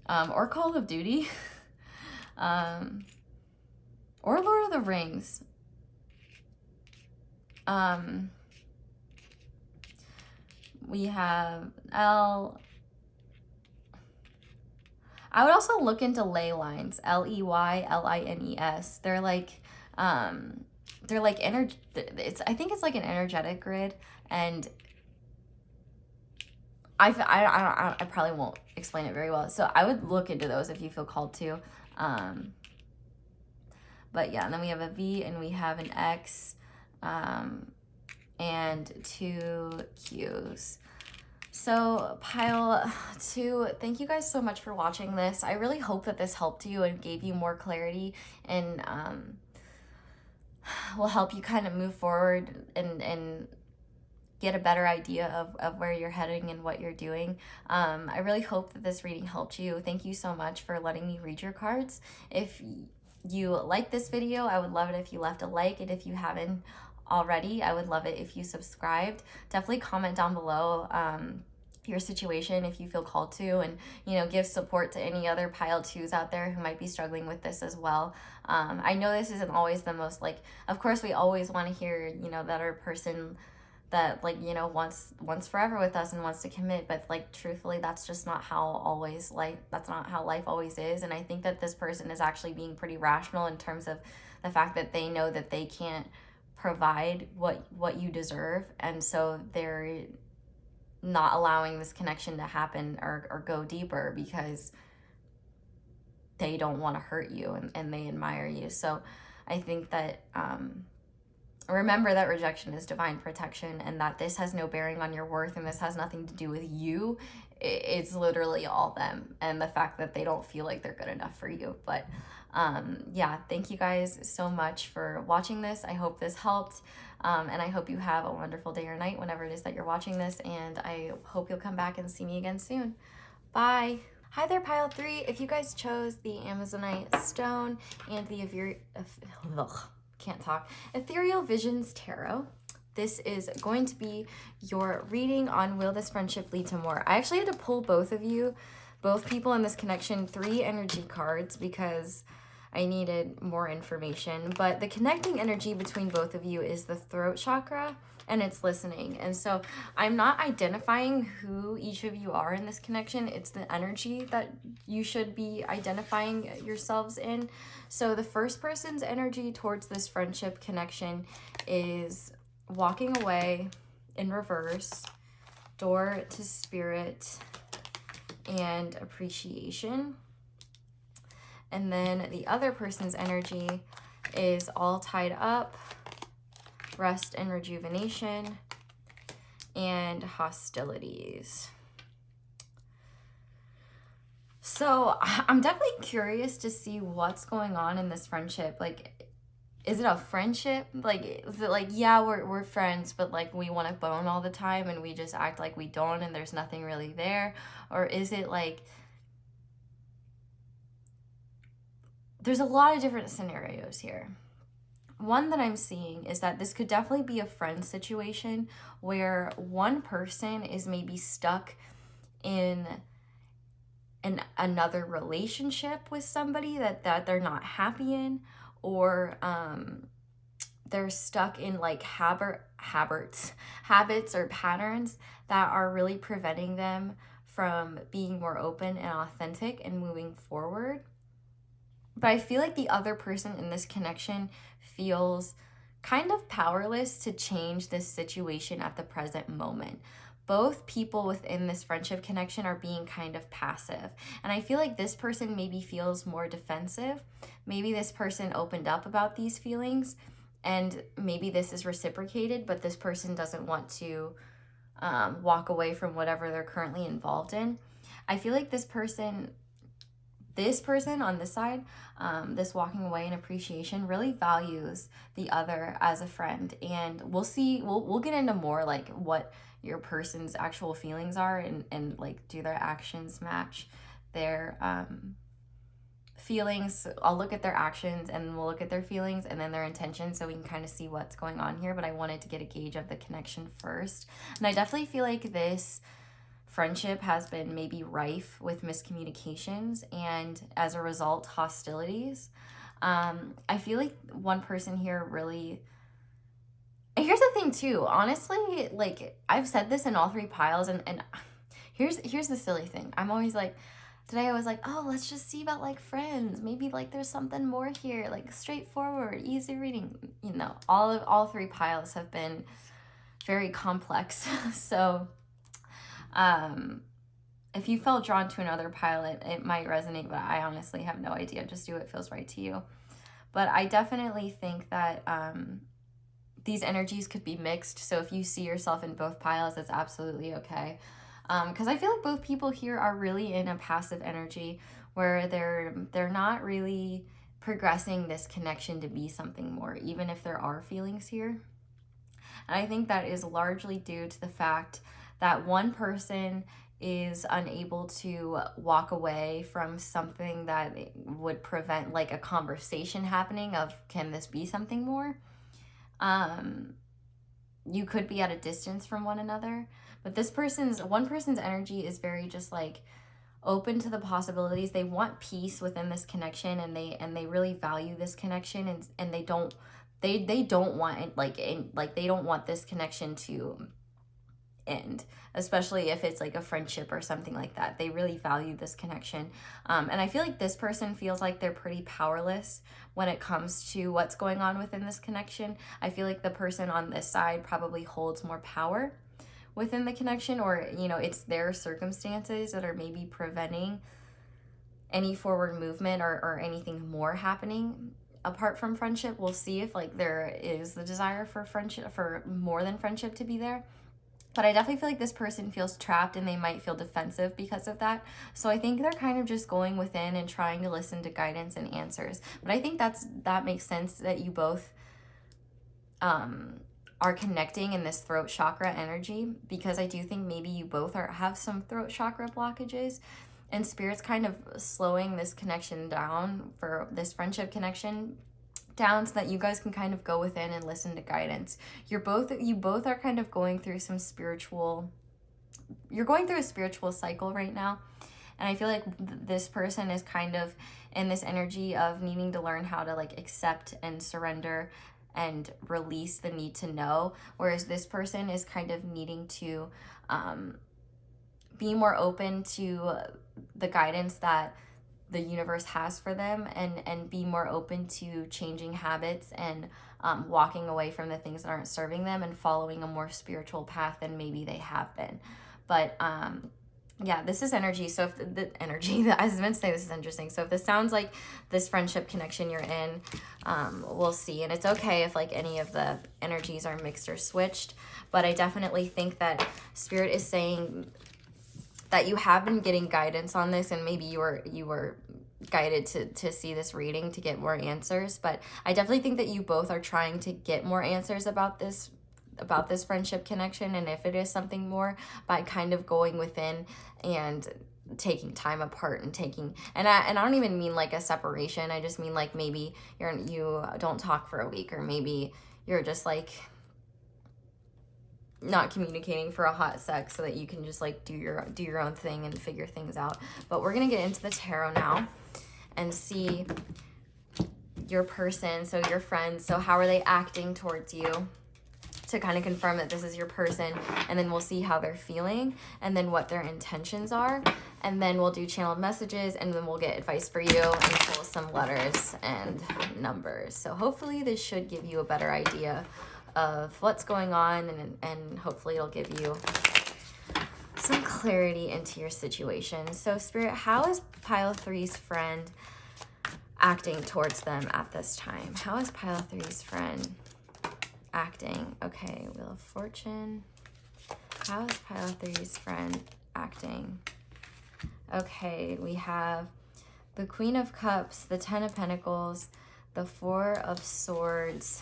Or Call of Duty. Or Lord of the Rings. We have L. I would also look into ley lines. LEYLINES. They're like energy. I think it's like an energetic grid, and I probably won't explain it very well. So I would look into those if you feel called to. But yeah, and then we have a V and we have an X. And 2 Qs. So pile 2, thank you guys so much for watching this. I really hope that this helped you and gave you more clarity and will help you kind of move forward and get a better idea of where you're heading and what you're doing. I really hope that this reading helped you. Thank you so much for letting me read your cards. If you like this video, I would love it if you left a like, and if you haven't already, I would love it if you subscribed. Definitely comment down below your situation if you feel called to, and give support to any other pile 2s out there who might be struggling with this as well. I know this isn't always the most, like, of course we always want to hear that our person that wants forever with us and wants to commit, but like truthfully that's just not how that's not how life always is. And I think that this person is actually being pretty rational in terms of the fact that they know that they can't provide what you deserve, and so they're not allowing this connection to happen or go deeper because they don't want to hurt you and they admire you. So I think that remember that rejection is divine protection, and that this has no bearing on your worth, and this has nothing to do with you. It's literally all them and the fact that they don't feel like they're good enough for you. But yeah, thank you guys so much for watching this. I hope this helped, and I hope you have a wonderful day or night whenever it is that you're watching this, and I hope you'll come back and see me again soon. Bye. Hi there, pile 3. If you guys chose the Amazonite stone and the Ethereal Visions Tarot, this is going to be your reading on Will This Friendship Lead to More. I actually had to pull both people in this connection, 3 energy cards because I needed more information. But the connecting energy between both of you is the throat chakra, and it's listening. And so I'm not identifying who each of you are in this connection. It's the energy that you should be identifying yourselves in. So the first person's energy towards this friendship connection is walking away in reverse, door to spirit, and appreciation. And then the other person's energy is all tied up, rest and rejuvenation, and hostilities. So I'm definitely curious to see what's going on in this friendship. Like, is it a friendship? Like, is it like, yeah, we're friends, but like we want to bone all the time and we just act like we don't and there's nothing really there? Or is it like, there's a lot of different scenarios here. One that I'm seeing is that this could definitely be a friend situation where one person is maybe stuck in another relationship with somebody that they're not happy in, or they're stuck in like habits or patterns that are really preventing them from being more open and authentic and moving forward. But I feel like the other person in this connection feels kind of powerless to change this situation at the present moment. Both people within this friendship connection are being kind of passive. And I feel like this person maybe feels more defensive. Maybe this person opened up about these feelings and maybe this is reciprocated, but this person doesn't want to walk away from whatever they're currently involved in. I feel like this person on this side, this walking away in appreciation, really values the other as a friend. And we'll see, we'll get into more like what your person's actual feelings are, and like, do their actions match their feelings. I'll look at their actions, and we'll look at their feelings and then their intentions, so we can kind of see what's going on here. But I wanted to get a gauge of the connection first. And I definitely feel like this friendship has been maybe rife with miscommunications, and as a result, hostilities. I feel like one person here really... And here's the thing too, honestly, like, I've said this in all three piles, and here's the silly thing. I'm always like, today I was like, oh, let's just see about like friends. Maybe like there's something more here, like straightforward, easy reading. You know, all three piles have been very complex. So if you felt drawn to another pile, it might resonate, but I honestly have no idea. Just do what feels right to you. But I definitely think that these energies could be mixed. So if you see yourself in both piles, that's absolutely okay. Because I feel like both people here are really in a passive energy where they're not really progressing this connection to be something more, even if there are feelings here. And I think that is largely due to the fact that one person is unable to walk away from something that would prevent like a conversation happening of, can this be something more? You could be at a distance from one another, but one person's energy is very just like open to the possibilities. They want peace within this connection, and they really value this connection, and they don't want it they don't want this connection to end, especially if it's like a friendship or something like that. They really value this connection. And I feel like this person feels like they're pretty powerless when it comes to what's going on within this connection. I feel like the person on this side probably holds more power within the connection, or, you know, it's their circumstances that are maybe preventing any forward movement or anything more happening apart from friendship. We'll see if like there is the desire for friendship, for more than friendship to be there. But I definitely feel like this person feels trapped, and they might feel defensive because of that. So I think they're kind of just going within and trying to listen to guidance and answers. But I think that makes sense, that you both are connecting in this throat chakra energy, because I do think maybe you both have some throat chakra blockages, and Spirit's kind of slowing this connection down, for this friendship connection down, so that you guys can kind of go within and listen to guidance. You both are kind of going through you're going through a spiritual cycle right now. And I feel like this person is kind of in this energy of needing to learn how to like accept and surrender and release the need to know, whereas this person is kind of needing to be more open to the guidance that the universe has for them, and be more open to changing habits and walking away from the things that aren't serving them, and following a more spiritual path than maybe they have been. But yeah, this is energy. So if I was meant to say, this is interesting. So if this sounds like this friendship connection you're in, we'll see. And it's okay if like any of the energies are mixed or switched, but I definitely think that Spirit is saying that you have been getting guidance on this, and maybe you were guided to see this reading to get more answers. But I definitely think that you both are trying to get more answers about this friendship connection, and if it is something more, by kind of going within and taking time apart, and I don't even mean like a separation. I just mean like maybe you don't talk for a week, or maybe you're just like not communicating for a hot sec, so that you can just like do your own thing and figure things out. But we're gonna get into the tarot now and see your person, so your friends, so how are they acting towards you, to kind of confirm that this is your person. And then we'll see how they're feeling, and then what their intentions are, and then we'll do channeled messages, and then we'll get advice for you and pull some letters and numbers. So hopefully this should give you a better idea of what's going on, and hopefully it'll give you some clarity into your situation. So Spirit, how is pile 3's friend acting towards them at this time? How is pile 3's friend acting? Okay, Wheel of Fortune, how is pile 3's friend acting? Okay, we have the Queen of Cups, the 10 of Pentacles, the 4 of Swords,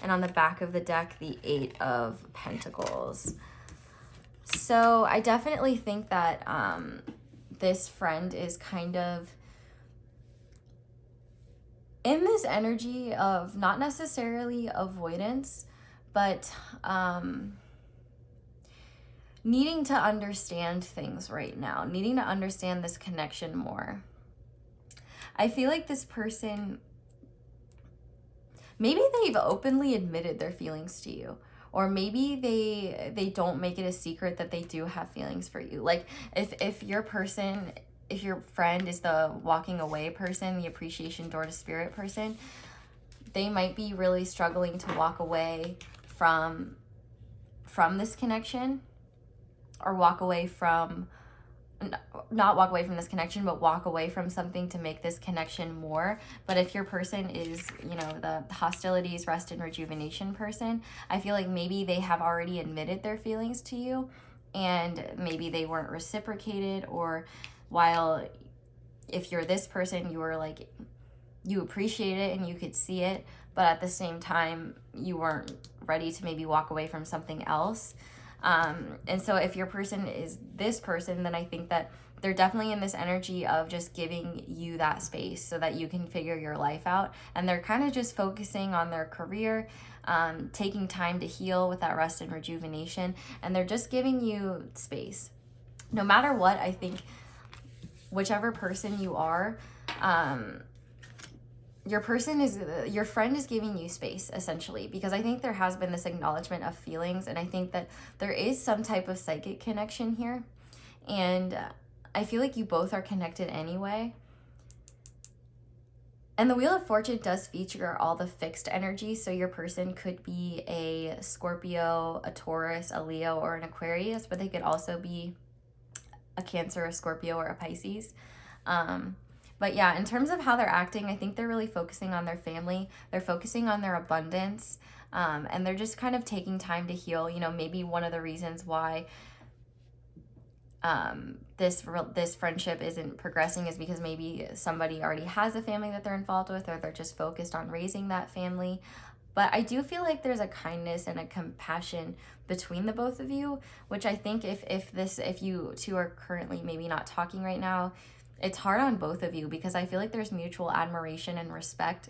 and on the back of the deck, the 8 of Pentacles. So I definitely think that this friend is kind of in this energy of not necessarily avoidance, but needing to understand things right now, needing to understand this connection more. I feel like this person, maybe they've openly admitted their feelings to you, or maybe they don't make it a secret that they do have feelings for you. Like if your person, if your friend is the walking away person, the appreciation door to spirit person, they might be really struggling to walk away from this connection, or walk away from, not walk away from this connection, but walk away from something to make this connection more. But if your person is, you know, the hostilities, rest, and rejuvenation person, I feel like maybe they have already admitted their feelings to you, and maybe they weren't reciprocated, or while if you're this person, you were like, you appreciate it and you could see it, but at the same time, you weren't ready to maybe walk away from something else. And so if your person is this person, then I think that they're definitely in this energy of just giving you that space so that you can figure your life out. And they're kind of just focusing on their career, taking time to heal with that rest and rejuvenation. And they're just giving you space. No matter what, I think whichever person you are, your friend is giving you space, essentially, because I think there has been this acknowledgement of feelings, and I think that there is some type of psychic connection here, and I feel like you both are connected anyway. And the Wheel of Fortune does feature all the fixed energy, so your person could be a Scorpio, a Taurus, a Leo, or an Aquarius, but they could also be a Cancer, a Scorpio, or a Pisces. But yeah, in terms of how they're acting, I think they're really focusing on their family. They're focusing on their abundance, and they're just kind of taking time to heal. You know, maybe one of the reasons why this friendship isn't progressing is because maybe somebody already has a family that they're involved with, or they're just focused on raising that family. But I do feel like there's a kindness and a compassion between the both of you, which I think if you two are currently maybe not talking right now, it's hard on both of you, because I feel like there's mutual admiration and respect.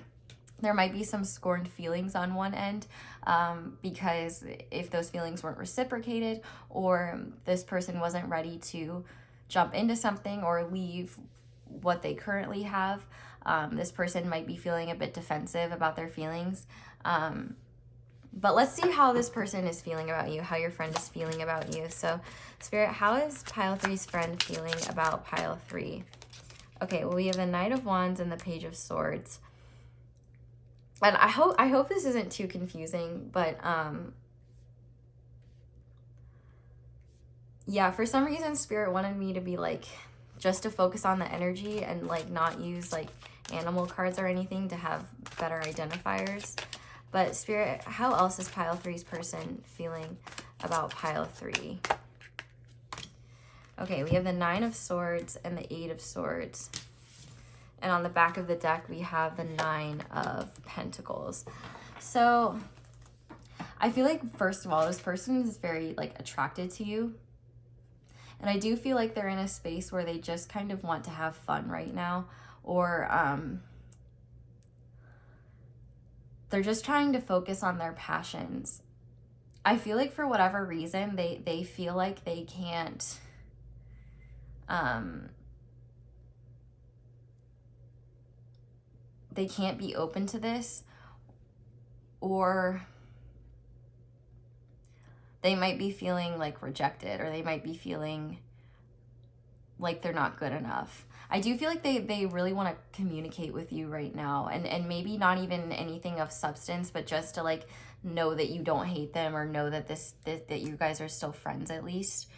There might be some scorned feelings on one end, because if those feelings weren't reciprocated, or this person wasn't ready to jump into something or leave what they currently have, this person might be feeling a bit defensive about their feelings. But let's see how this person is feeling about you, how your friend is feeling about you. So, Spirit, how is pile 3's friend feeling about pile 3? Okay, well, we have the Knight of Wands and the Page of Swords. And I hope this isn't too confusing, but yeah, for some reason Spirit wanted me to be like, just to focus on the energy and like not use like animal cards or anything to have better identifiers. But Spirit, how else is pile 3's person feeling about pile 3? Okay, we have the 9 of Swords and the 8 of Swords. And on the back of the deck, we have the 9 of Pentacles. So I feel like, first of all, this person is very like attracted to you. And I do feel like they're in a space where they just kind of want to have fun right now. Or they're just trying to focus on their passions. I feel like for whatever reason, they feel like they can't be open to this, or they might be feeling like rejected, or they might be feeling like they're not good enough. I do feel like they really want to communicate with you right now, and maybe not even anything of substance, but just to like know that you don't hate them, or know that that you guys are still friends at least.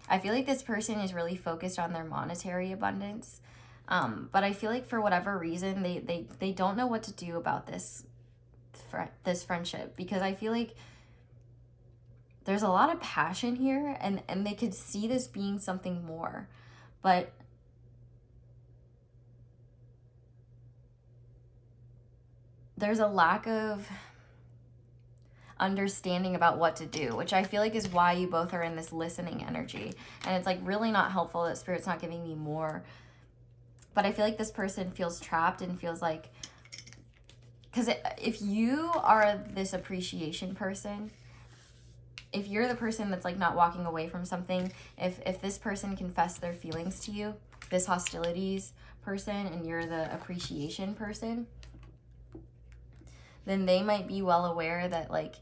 I feel like this person is really focused on their monetary abundance, but I feel like for whatever reason they don't know what to do about this friendship, because I feel like there's a lot of passion here, and they could see this being something more, but there's a lack of understanding about what to do, which I feel like is why you both are in this listening energy. And it's like really not helpful that Spirit's not giving me more. But I feel like this person feels trapped and feels like, because if you are this appreciation person, if you're the person that's like not walking away from something, if this person confessed their feelings to you, this hostilities person, and you're the appreciation person, then they might be well aware that like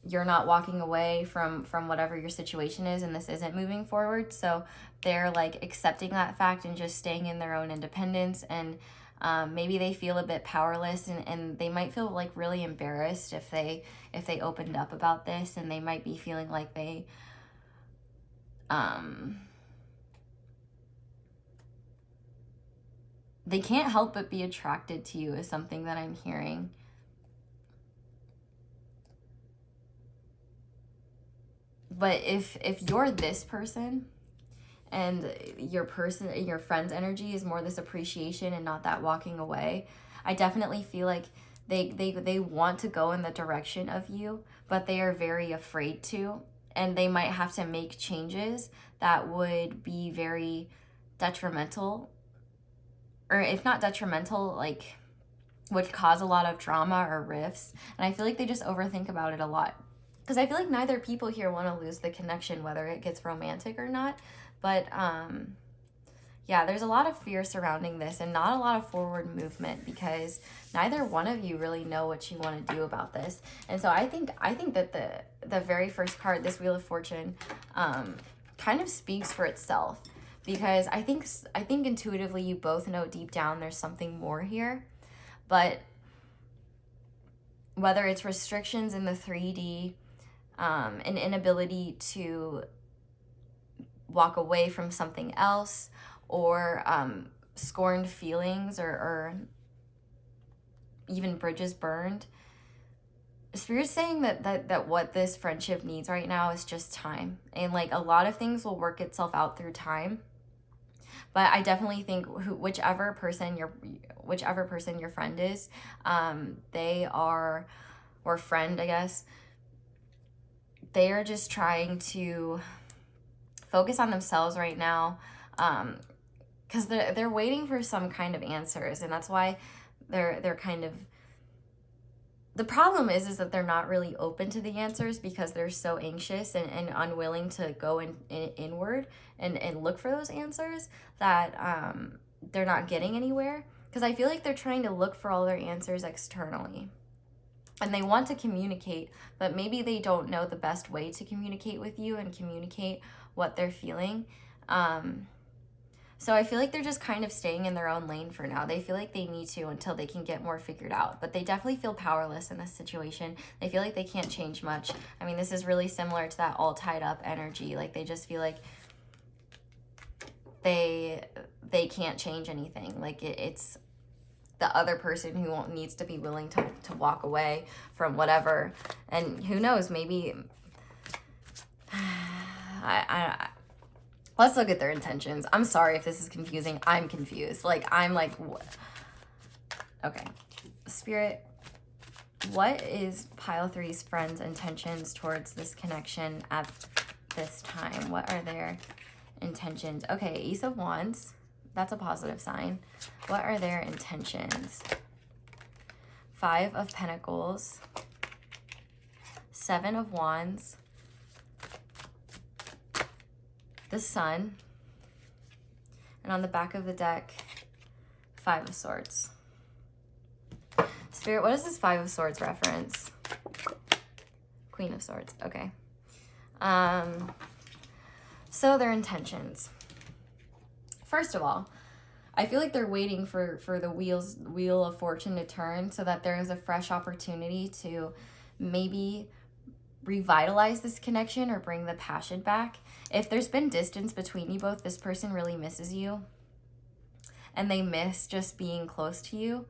you're not walking away from whatever your situation is, and this isn't moving forward. So they're like accepting that fact and just staying in their own independence. And maybe they feel a bit powerless, and they might feel like really embarrassed if they opened up about this, and they might be feeling like they can't help but be attracted to you, is something that I'm hearing. But if you're this person, and your friend's energy is more this appreciation and not that walking away, I definitely feel like they want to go in the direction of you, but they are very afraid to, and they might have to make changes that would be very detrimental, or if not detrimental, like would cause a lot of drama or rifts. And I feel like they just overthink about it a lot. Because I feel like neither people here want to lose the connection, whether it gets romantic or not. But yeah, there's a lot of fear surrounding this, and not a lot of forward movement, because neither one of you really know what you want to do about this. And so I think that the very first card, this Wheel of Fortune, kind of speaks for itself, because I think intuitively you both know deep down there's something more here. But whether it's restrictions in the 3D, an inability to walk away from something else, or scorned feelings, or even bridges burned, Spirit's saying that what this friendship needs right now is just time. And like a lot of things will work itself out through time. But I definitely think whichever person your friend is, they are, or friend, I guess, they are just trying to focus on themselves right now, because they're waiting for some kind of answers, and that's why they're kind of, the problem is that they're not really open to the answers, because they're so anxious and unwilling to go inward and look for those answers, that they're not getting anywhere. Because I feel like they're trying to look for all their answers externally. And they want to communicate, but maybe they don't know the best way to communicate with you and communicate what they're feeling. So I feel like they're just kind of staying in their own lane for now. They feel like they need to until they can get more figured out. But they definitely feel powerless in this situation. They feel like they can't change much. I mean, this is really similar to that all tied up energy. Like they just feel like they can't change anything. Like it's the other person who needs to be willing to walk away from whatever. And who knows, maybe let's look at their intentions. I'm sorry if this is confusing. I'm confused. I'm like, what? Okay. Spirit, what is pile 3's friends' intentions towards this connection at this time? What are their intentions? Okay, Ace of Wands. That's a positive sign. What are their intentions? 5 of Pentacles. 7 of Wands. The Sun. And on the back of the deck, 5 of Swords. Spirit, what is this 5 of Swords reference? Queen of Swords. Okay. So their intentions. First of all, I feel like they're waiting for the wheel of fortune to turn, so that there is a fresh opportunity to maybe revitalize this connection or bring the passion back. If there's been distance between you both, this person really misses you, and they miss just being close to you.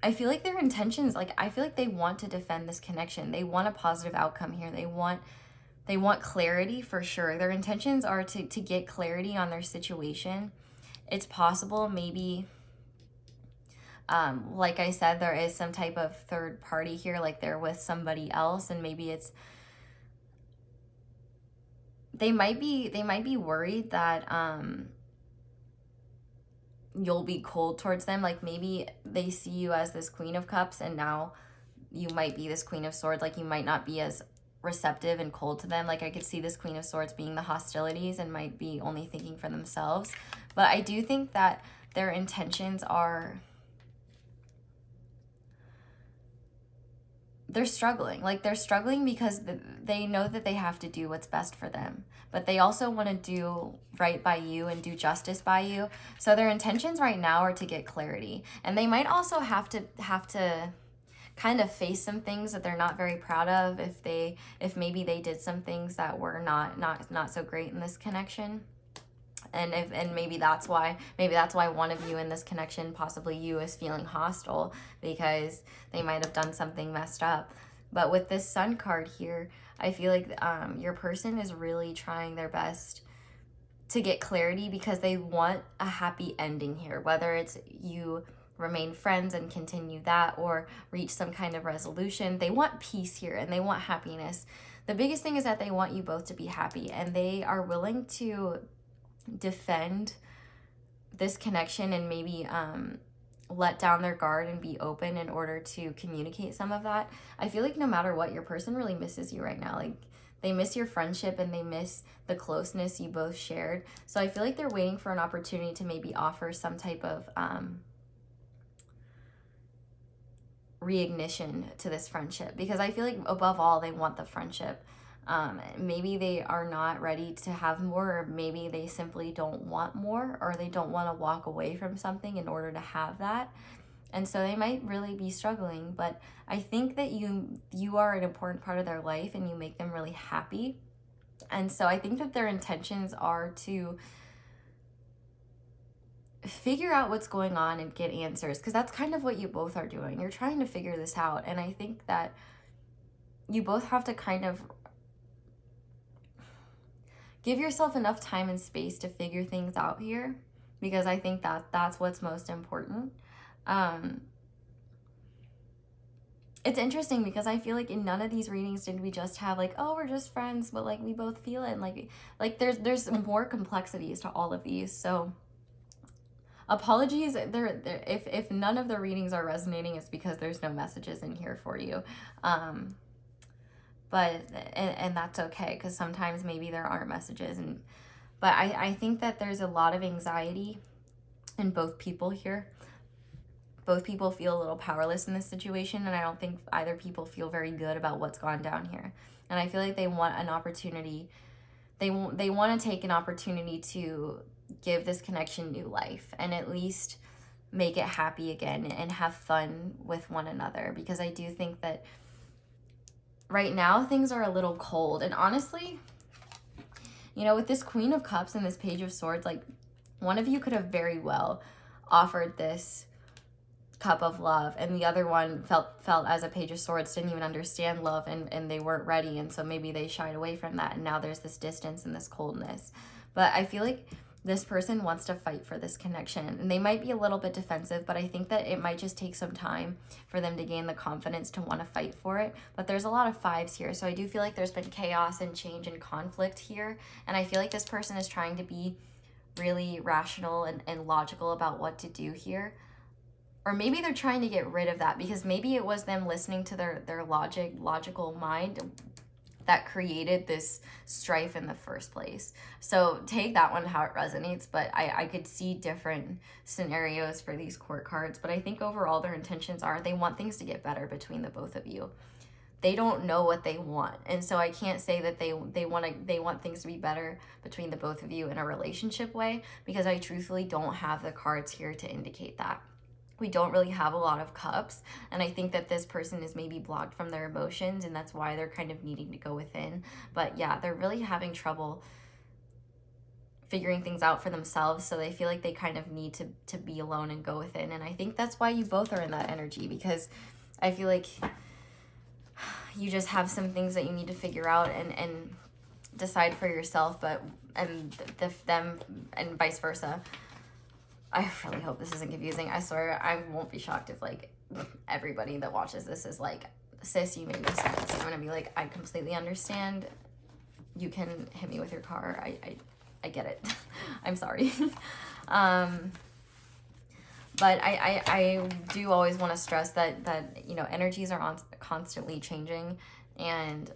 I feel like their intentions, like, I feel like they want to defend this connection. They want a positive outcome here. They want clarity for sure. Their intentions are to get clarity on their situation. It's possible maybe, like I said, there is some type of third party here, like they're with somebody else, and maybe it's, they might be worried that you'll be cold towards them. Like maybe they see you as this Queen of Cups, and now you might be this Queen of Swords. Like you might not be as receptive and cold to them. Like I could see this Queen of Swords being the hostilities and might be only thinking for themselves. But I do think that their intentions are, they're struggling. Like they're struggling because they know that they have to do what's best for them, but they also want to do right by you and do justice by you. So their intentions right now are to get clarity, and they might also have to kind of face some things that they're not very proud of, if maybe they did some things that were not so great in this connection. And maybe that's why one of you in this connection, possibly you, is feeling hostile, because they might have done something messed up. But with this Sun card here, I feel like your person is really trying their best to get clarity, because they want a happy ending here, whether it's you remain friends and continue that, or reach some kind of resolution. They want peace here, and they want happiness. The biggest thing is that they want you both to be happy, and they are willing to defend this connection and maybe let down their guard and be open in order to communicate some of that. I feel like no matter what, your person really misses you right now. Like they miss your friendship, and they miss the closeness you both shared. So I feel like they're waiting for an opportunity to maybe offer some type of reignition to this friendship, because I feel like above all they want the friendship. Maybe they are not ready to have more, or maybe they simply don't want more, or they don't want to walk away from something in order to have that. And so they might really be struggling, but I think that you are an important part of their life, and you make them really happy. And so I think that their intentions are to figure out what's going on and get answers, because that's kind of what you both are doing. You're trying to figure this out, and I think that you both have to kind of give yourself enough time and space to figure things out here, because I think that that's what's most important. It's interesting because I feel like in none of these readings did we just have like, oh, we're just friends, but like we both feel it, and like there's more complexities to all of these. So apologies, if none of the readings are resonating, it's because there's no messages in here for you. But that's okay, because sometimes maybe there aren't messages, but I think that there's a lot of anxiety in both people here. Both people feel a little powerless in this situation, and I don't think either people feel very good about what's gone down here. And I feel like they want an opportunity. They want to take an opportunity to give this connection new life, and at least make it happy again and have fun with one another, because I do think that right now things are a little cold. And honestly, you know, with this Queen of Cups and this Page of Swords, like one of you could have very well offered this cup of love, and the other one felt as a Page of Swords, didn't even understand love, and they weren't ready, and so maybe they shied away from that, and now there's this distance and this coldness. But I feel like this person wants to fight for this connection, and they might be a little bit defensive, but I think that it might just take some time for them to gain the confidence to want to fight for it. But there's a lot of fives here, so I do feel like there's been chaos and change and conflict here, and I feel like this person is trying to be really rational and logical about what to do here. Or maybe they're trying to get rid of that, because maybe it was them listening to their logical mind that created this strife in the first place. So take that one how it resonates, but I could see different scenarios for these court cards. But I think overall their intentions are they want things to get better between the both of you. They don't know what they want, and so I can't say that they want things to be better between the both of you in a relationship way, because I truthfully don't have the cards here to indicate that. We don't really have a lot of cups, and I think that this person is maybe blocked from their emotions, and that's why they're kind of needing to go within. But yeah, they're really having trouble figuring things out for themselves, so they feel like they kind of need to be alone and go within. And I think that's why you both are in that energy, because I feel like you just have some things that you need to figure out and decide for yourself, and them and vice versa. I really hope this isn't confusing. I swear I won't be shocked if like everybody that watches this is like, sis, you made no sense. I'm gonna be like, I completely understand. You can hit me with your car. I get it. I'm sorry. But I do always want to stress that you know, energies are constantly changing, and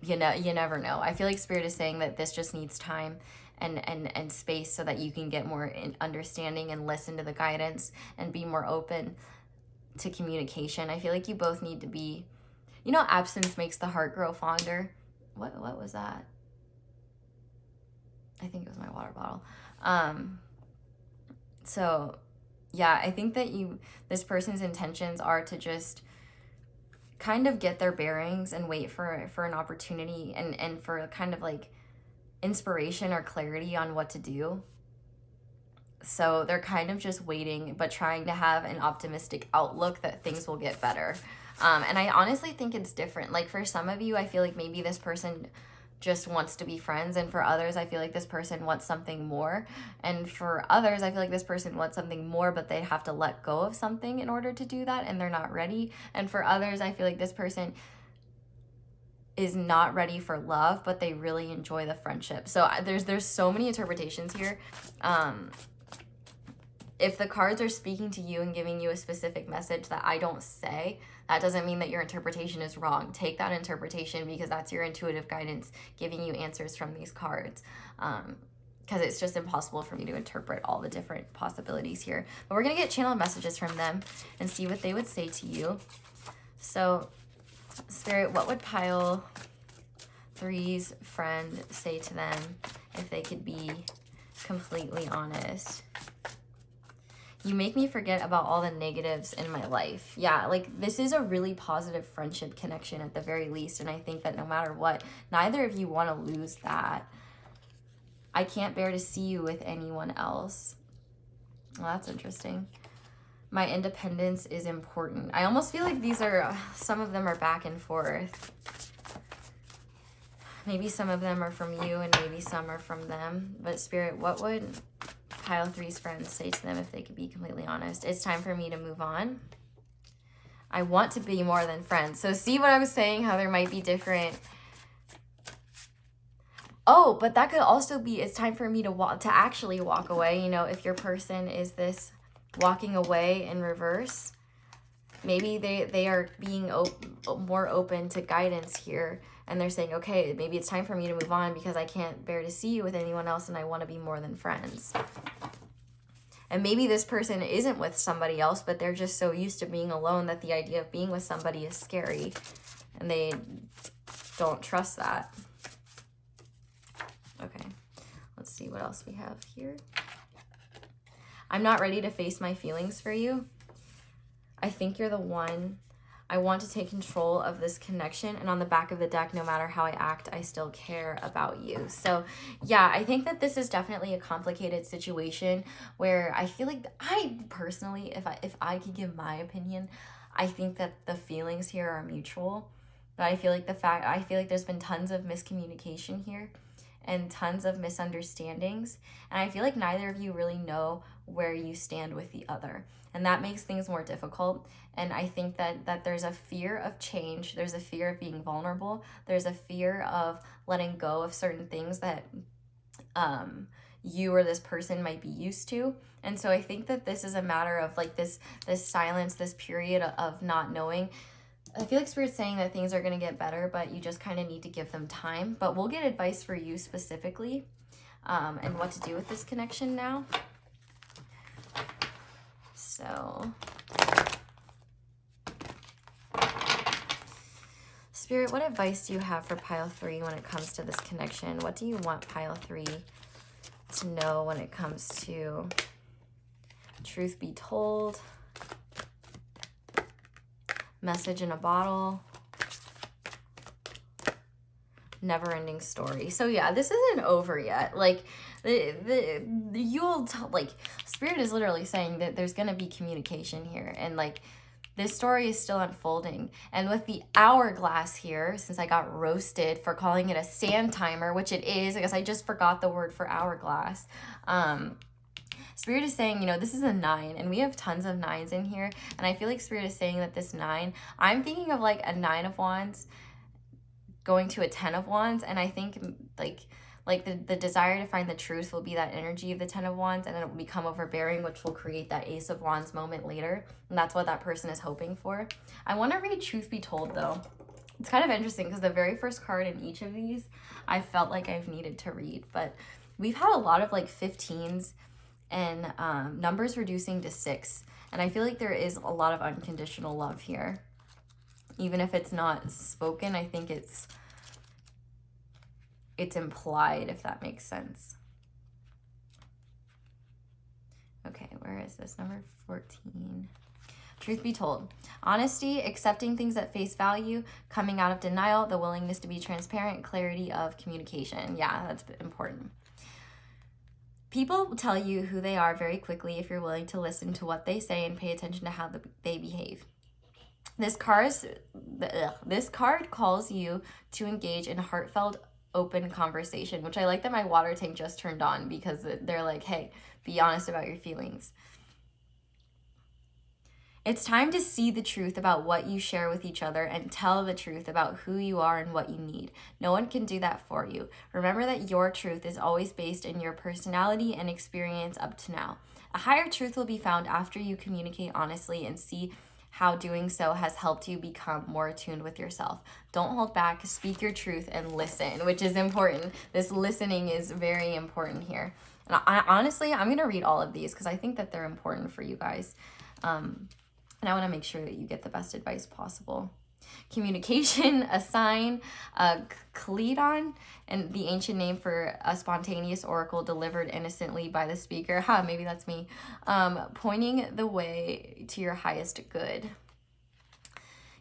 you never know. I feel like Spirit is saying that this just needs time and space so that you can get more understanding and listen to the guidance and be more open to communication. I feel like you both need to be, you know, absence makes the heart grow fonder. What was that? I think it was my water bottle. So yeah, I think that this person's intentions are to just kind of get their bearings and wait for an opportunity and for kind of like inspiration or clarity on what to do. So they're kind of just waiting, but trying to have an optimistic outlook that things will get better. And I honestly think it's different. Like for some of you, I feel like maybe this person just wants to be friends, and for others I feel like this person wants something more, and for others I feel like this person wants something more, but they have to let go of something in order to do that, and they're not ready. And for others I feel like this person is not ready for love, but they really enjoy the friendship. So there's so many interpretations here. If the cards are speaking to you and giving you a specific message that I don't say, that doesn't mean that your interpretation is wrong. Take that interpretation, because that's your intuitive guidance giving you answers from these cards. Because it's just impossible for me to interpret all the different possibilities here. But we're going to get channel messages from them and see what they would say to you. So, Spirit, what would pile 3's friend say to them if they could be completely honest? You make me forget about all the negatives in my life. Yeah, like this is a really positive friendship connection at the very least. And I think that no matter what, neither of you want to lose that. I can't bear to see you with anyone else. Well, that's interesting. My independence is important. I almost feel like these are, some of them are back and forth. Maybe some of them are from you and maybe some are from them. But Spirit, what would pile 3's friends say to them if they could be completely honest? It's time for me to move on. I want to be more than friends. So see what I was saying, how there might be different. Oh, but that could also be, it's time for me to actually walk away. You know, if your person is this walking away in reverse, maybe they are being more open to guidance here. And they're saying, okay, maybe it's time for me to move on because I can't bear to see you with anyone else and I want to be more than friends. And maybe this person isn't with somebody else, but they're just so used to being alone that the idea of being with somebody is scary. And they don't trust that. Okay, let's see what else we have here. I'm not ready to face my feelings for you. I think you're the one. I want to take control of this connection. And on the back of the deck, no matter how I act, I still care about you. So yeah, I think that this is definitely a complicated situation where I feel like I personally, if I could give my opinion, I think that the feelings here are mutual. But I feel like there's been tons of miscommunication here and tons of misunderstandings. And I feel like neither of you really know where you stand with the other. And that makes things more difficult. And I think that there's a fear of change. There's a fear of being vulnerable. There's a fear of letting go of certain things that you or this person might be used to. And so I think that this is a matter of like this silence, this period of not knowing. I feel like Spirit's saying that things are going to get better, but you just kind of need to give them time. But we'll get advice for you specifically and what to do with this connection now. So, Spirit, what advice do you have for pile 3 when it comes to this connection? What do you want pile 3 to know when it comes to truth be told? Message in a bottle. never-ending story. So yeah, this isn't over yet. Like, like, Spirit is literally saying that there's gonna be communication here, and like, this story is still unfolding. And with the hourglass here, since I got roasted for calling it a sand timer, which it is, I guess I just forgot the word for hourglass. Spirit is saying, you know, this is a 9, and we have tons of 9s in here. And I feel like Spirit is saying that this 9, I'm thinking of like a 9 of Wands going to a 10 of Wands. And I think like the desire to find the truth will be that energy of the 10 of Wands, and then it will become overbearing, which will create that Ace of Wands moment later. And that's what that person is hoping for. I want to read Truth Be Told, though. It's kind of interesting because the very first card in each of these, I felt like I've needed to read. But we've had a lot of like 15s and numbers reducing to 6. And I feel like there is a lot of unconditional love here. Even if it's not spoken, I think it's implied, if that makes sense. Okay, where is this? Number 14. Truth be told. Honesty, accepting things at face value, coming out of denial, the willingness to be transparent, clarity of communication. Yeah, that's important. People will tell you who they are very quickly if you're willing to listen to what they say and pay attention to how they behave. This card calls you to engage in heartfelt, open conversation, which I like that my water tank just turned on, because they're like, hey, be honest about your feelings. It's time to see the truth about what you share with each other and tell the truth about who you are and what you need. No one can do that for you. Remember that your truth is always based in your personality and experience up to now. A higher truth will be found after you communicate honestly and see how doing so has helped you become more attuned with yourself. Don't hold back, speak your truth, and listen, which is important. This listening is very important here. And honestly, I'm going to read all of these because I think that they're important for you guys. And I want to make sure that you get the best advice possible. Communication, a sign, a Kledon, and the ancient name for a spontaneous oracle delivered innocently by the speaker. Maybe that's me. Pointing the way to your highest good.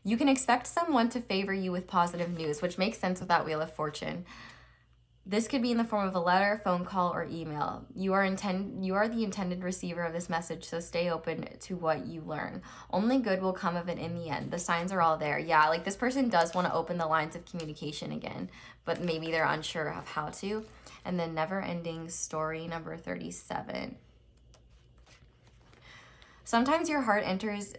You can expect someone to favor you with positive news, which makes sense with that Wheel of Fortune. This could be in the form of a letter, phone call, or email. You are the intended receiver of this message, so stay open to what you learn. Only good will come of it in the end. The signs are all there. Yeah, like this person does want to open the lines of communication again, but maybe they're unsure of how to. And then never-ending story, number 37. Sometimes your heart enters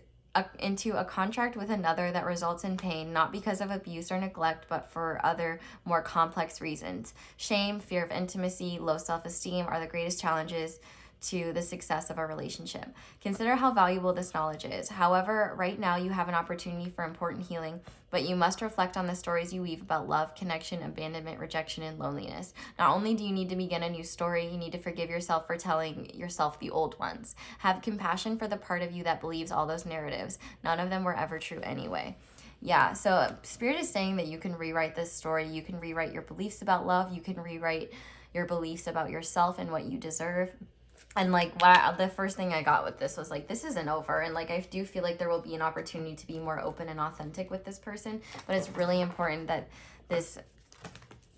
into a contract with another that results in pain, not because of abuse or neglect, but for other more complex reasons. Shame, fear of intimacy, low self-esteem are the greatest challenges to the success of a relationship. Consider how valuable this knowledge is. However, right now you have an opportunity for important healing, but you must reflect on the stories you weave about love, connection, abandonment, rejection, and loneliness. Not only do you need to begin a new story, you need to forgive yourself for telling yourself the old ones. Have compassion for the part of you that believes all those narratives. None of them were ever true anyway. Yeah, so Spirit is saying that you can rewrite this story. You can rewrite your beliefs about love. You can rewrite your beliefs about yourself and what you deserve. And like the first thing I got with this was like, this isn't over. And like, I do feel like there will be an opportunity to be more open and authentic with this person. But it's really important that this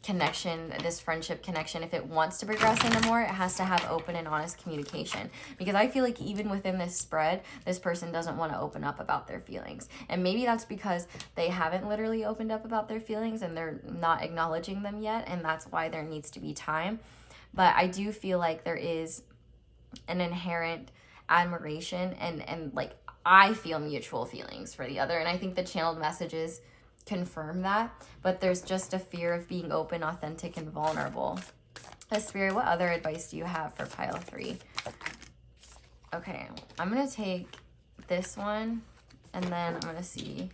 connection, this friendship connection, if it wants to progress into more, it has to have open and honest communication. Because I feel like even within this spread, this person doesn't want to open up about their feelings. And maybe that's because they haven't literally opened up about their feelings and they're not acknowledging them yet. And that's why there needs to be time. But I do feel like there is an inherent admiration and like I feel mutual feelings for the other, and I think the channeled messages confirm that, but there's just a fear of being open, authentic, and vulnerable. Spirit, what other advice do you have for pile 3? Okay, I'm gonna take this one and then I'm gonna see.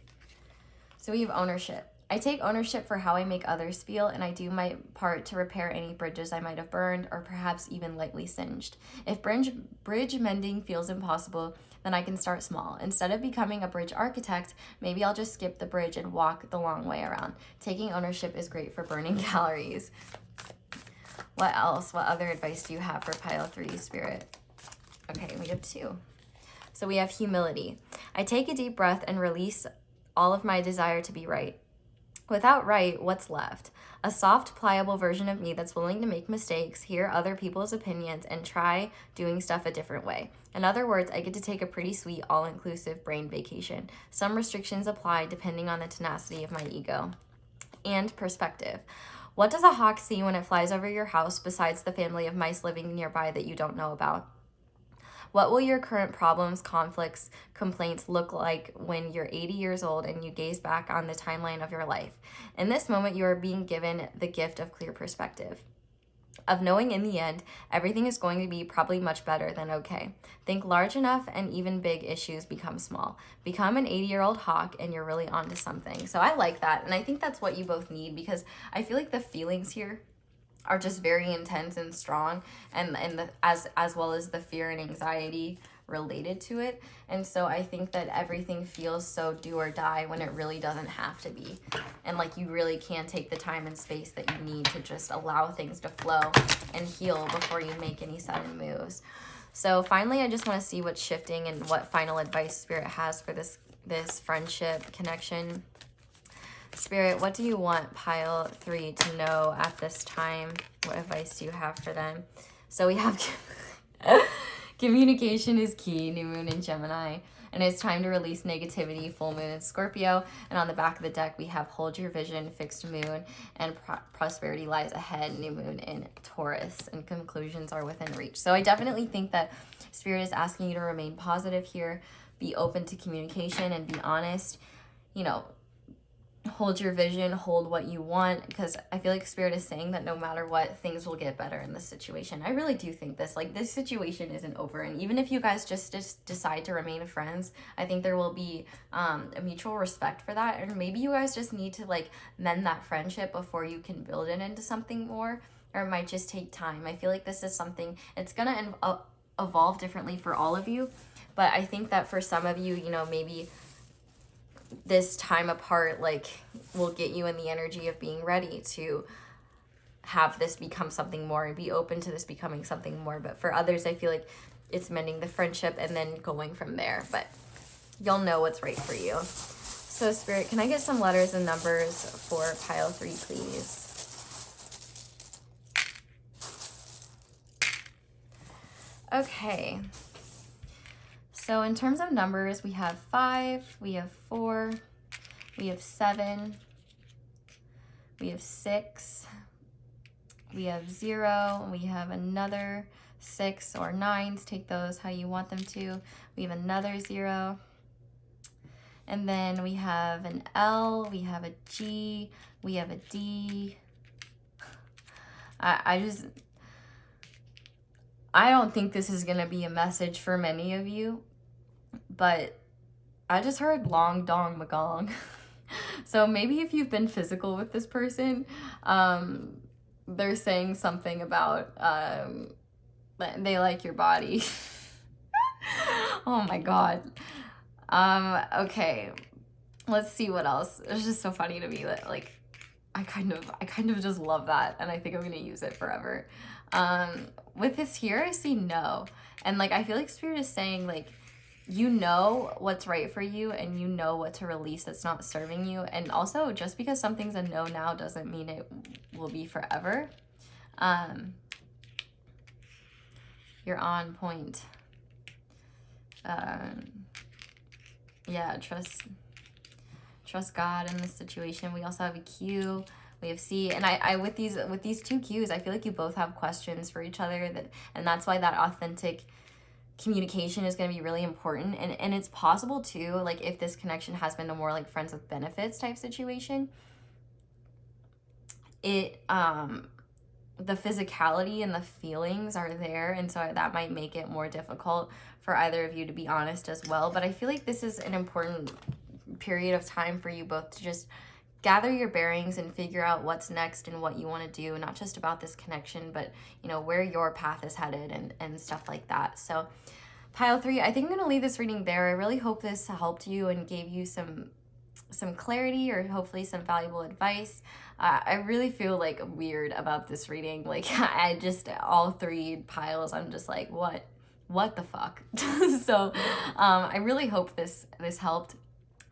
So we have ownership. I take ownership for how I make others feel, and I do my part to repair any bridges I might have burned or perhaps even lightly singed. If bridge mending feels impossible, then I can start small. Instead of becoming a bridge architect, maybe I'll just skip the bridge and walk the long way around. Taking ownership is great for burning calories. What else? What other advice do you have for pile 3, Spirit? Okay, we have 2. So we have humility. I take a deep breath and release all of my desire to be right. Without right, what's left? A soft, pliable version of me that's willing to make mistakes, hear other people's opinions, and try doing stuff a different way. In other words, I get to take a pretty sweet, all-inclusive brain vacation. Some restrictions apply depending on the tenacity of my ego. And perspective. What does a hawk see when it flies over your house besides the family of mice living nearby that you don't know about? What will your current problems, conflicts, complaints look like when you're 80 years old and you gaze back on the timeline of your life? In this moment, you are being given the gift of clear perspective, of knowing in the end, everything is going to be probably much better than okay. Think large enough and even big issues become small. Become an 80-year-old hawk and you're really onto something. So I like that. And I think that's what you both need, because I feel like the feelings here are just very intense and strong, and as well as the fear and anxiety related to it. And so I think that everything feels so do or die when it really doesn't have to be. And like, you really can take the time and space that you need to just allow things to flow and heal before you make any sudden moves. So finally, I just want to see what's shifting and what final advice Spirit has for this friendship connection. Spirit, what do you want pile 3 to know at this time? What advice do you have for them? So we have communication is key, new moon in Gemini. And it's time to release negativity, full moon in Scorpio. And on the back of the deck, we have hold your vision, fixed moon, and prosperity lies ahead, new moon in Taurus. And conclusions are within reach. So I definitely think that Spirit is asking you to remain positive here, be open to communication, and be honest. You know, hold your vision, hold what you want, because I feel like Spirit is saying that no matter what, things will get better in this situation. I really do think this situation isn't over, and even if you guys just decide to remain friends, I think there will be a mutual respect for that, and maybe you guys just need to like mend that friendship before you can build it into something more, or it might just take time. I feel like this is something, it's gonna evolve differently for all of you, but I think that for some of you, you know, maybe this time apart like will get you in the energy of being ready to have this become something more and be open to this becoming something more. But for others, I feel like it's mending the friendship and then going from there. But you'll know what's right for you. So Spirit, can I get some letters and numbers for pile 3, please? Okay. So in terms of numbers, we have 5, we have 4, we have 7, we have 6, we have 0, we have another 6 or 9s. Take those how you want them to. We have another 0. And then we have an L, we have a G, we have a D. I don't think this is going to be a message for many of you, but I just heard long dong magong. So maybe if you've been physical with this person, they're saying something about they like your body. Oh my God. Okay, let's see what else. It's just so funny to me that like I kind of just love that, and I think I'm gonna use it forever. With this here, I see no, and like I feel like Spirit is saying like, you know what's right for you, and you know what to release that's not serving you. And also, just because something's a no now doesn't mean it will be forever. You're on point. Yeah, trust God in this situation. We also have a Q, we have C, and I with these 2 Qs, I feel like you both have questions for each other, and that's why that authentic communication is going to be really important. And it's possible too, like if this connection has been a more like friends with benefits type situation, it the physicality and the feelings are there, and so that might make it more difficult for either of you to be honest as well. But I feel like this is an important period of time for you both to just gather your bearings and figure out what's next and what you want to do, not just about this connection, but you know, where your path is headed and stuff like that. So pile 3, I think I'm going to leave this reading there. I really hope this helped you and gave you some clarity, or hopefully some valuable advice. I really feel like weird about this reading. Like I just, all 3 piles, I'm just like, what the fuck? So I really hope this helped.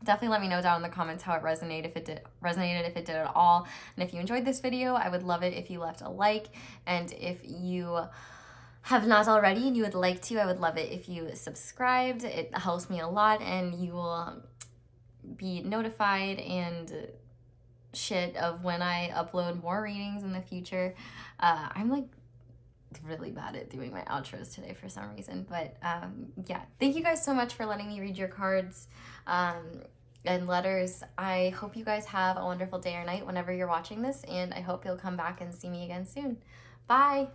Definitely let me know down in the comments how it resonated, if it did at all. And if you enjoyed this video, I would love it if you left a like. And if you have not already and you would like to, I would love it if you subscribed. It helps me a lot, and you will be notified and shit of when I upload more readings in the future. I'm like really bad at doing my outros today for some reason, but yeah, thank you guys so much for letting me read your cards and letters. I hope you guys have a wonderful day or night whenever you're watching this, and I hope you'll come back and see me again soon. Bye.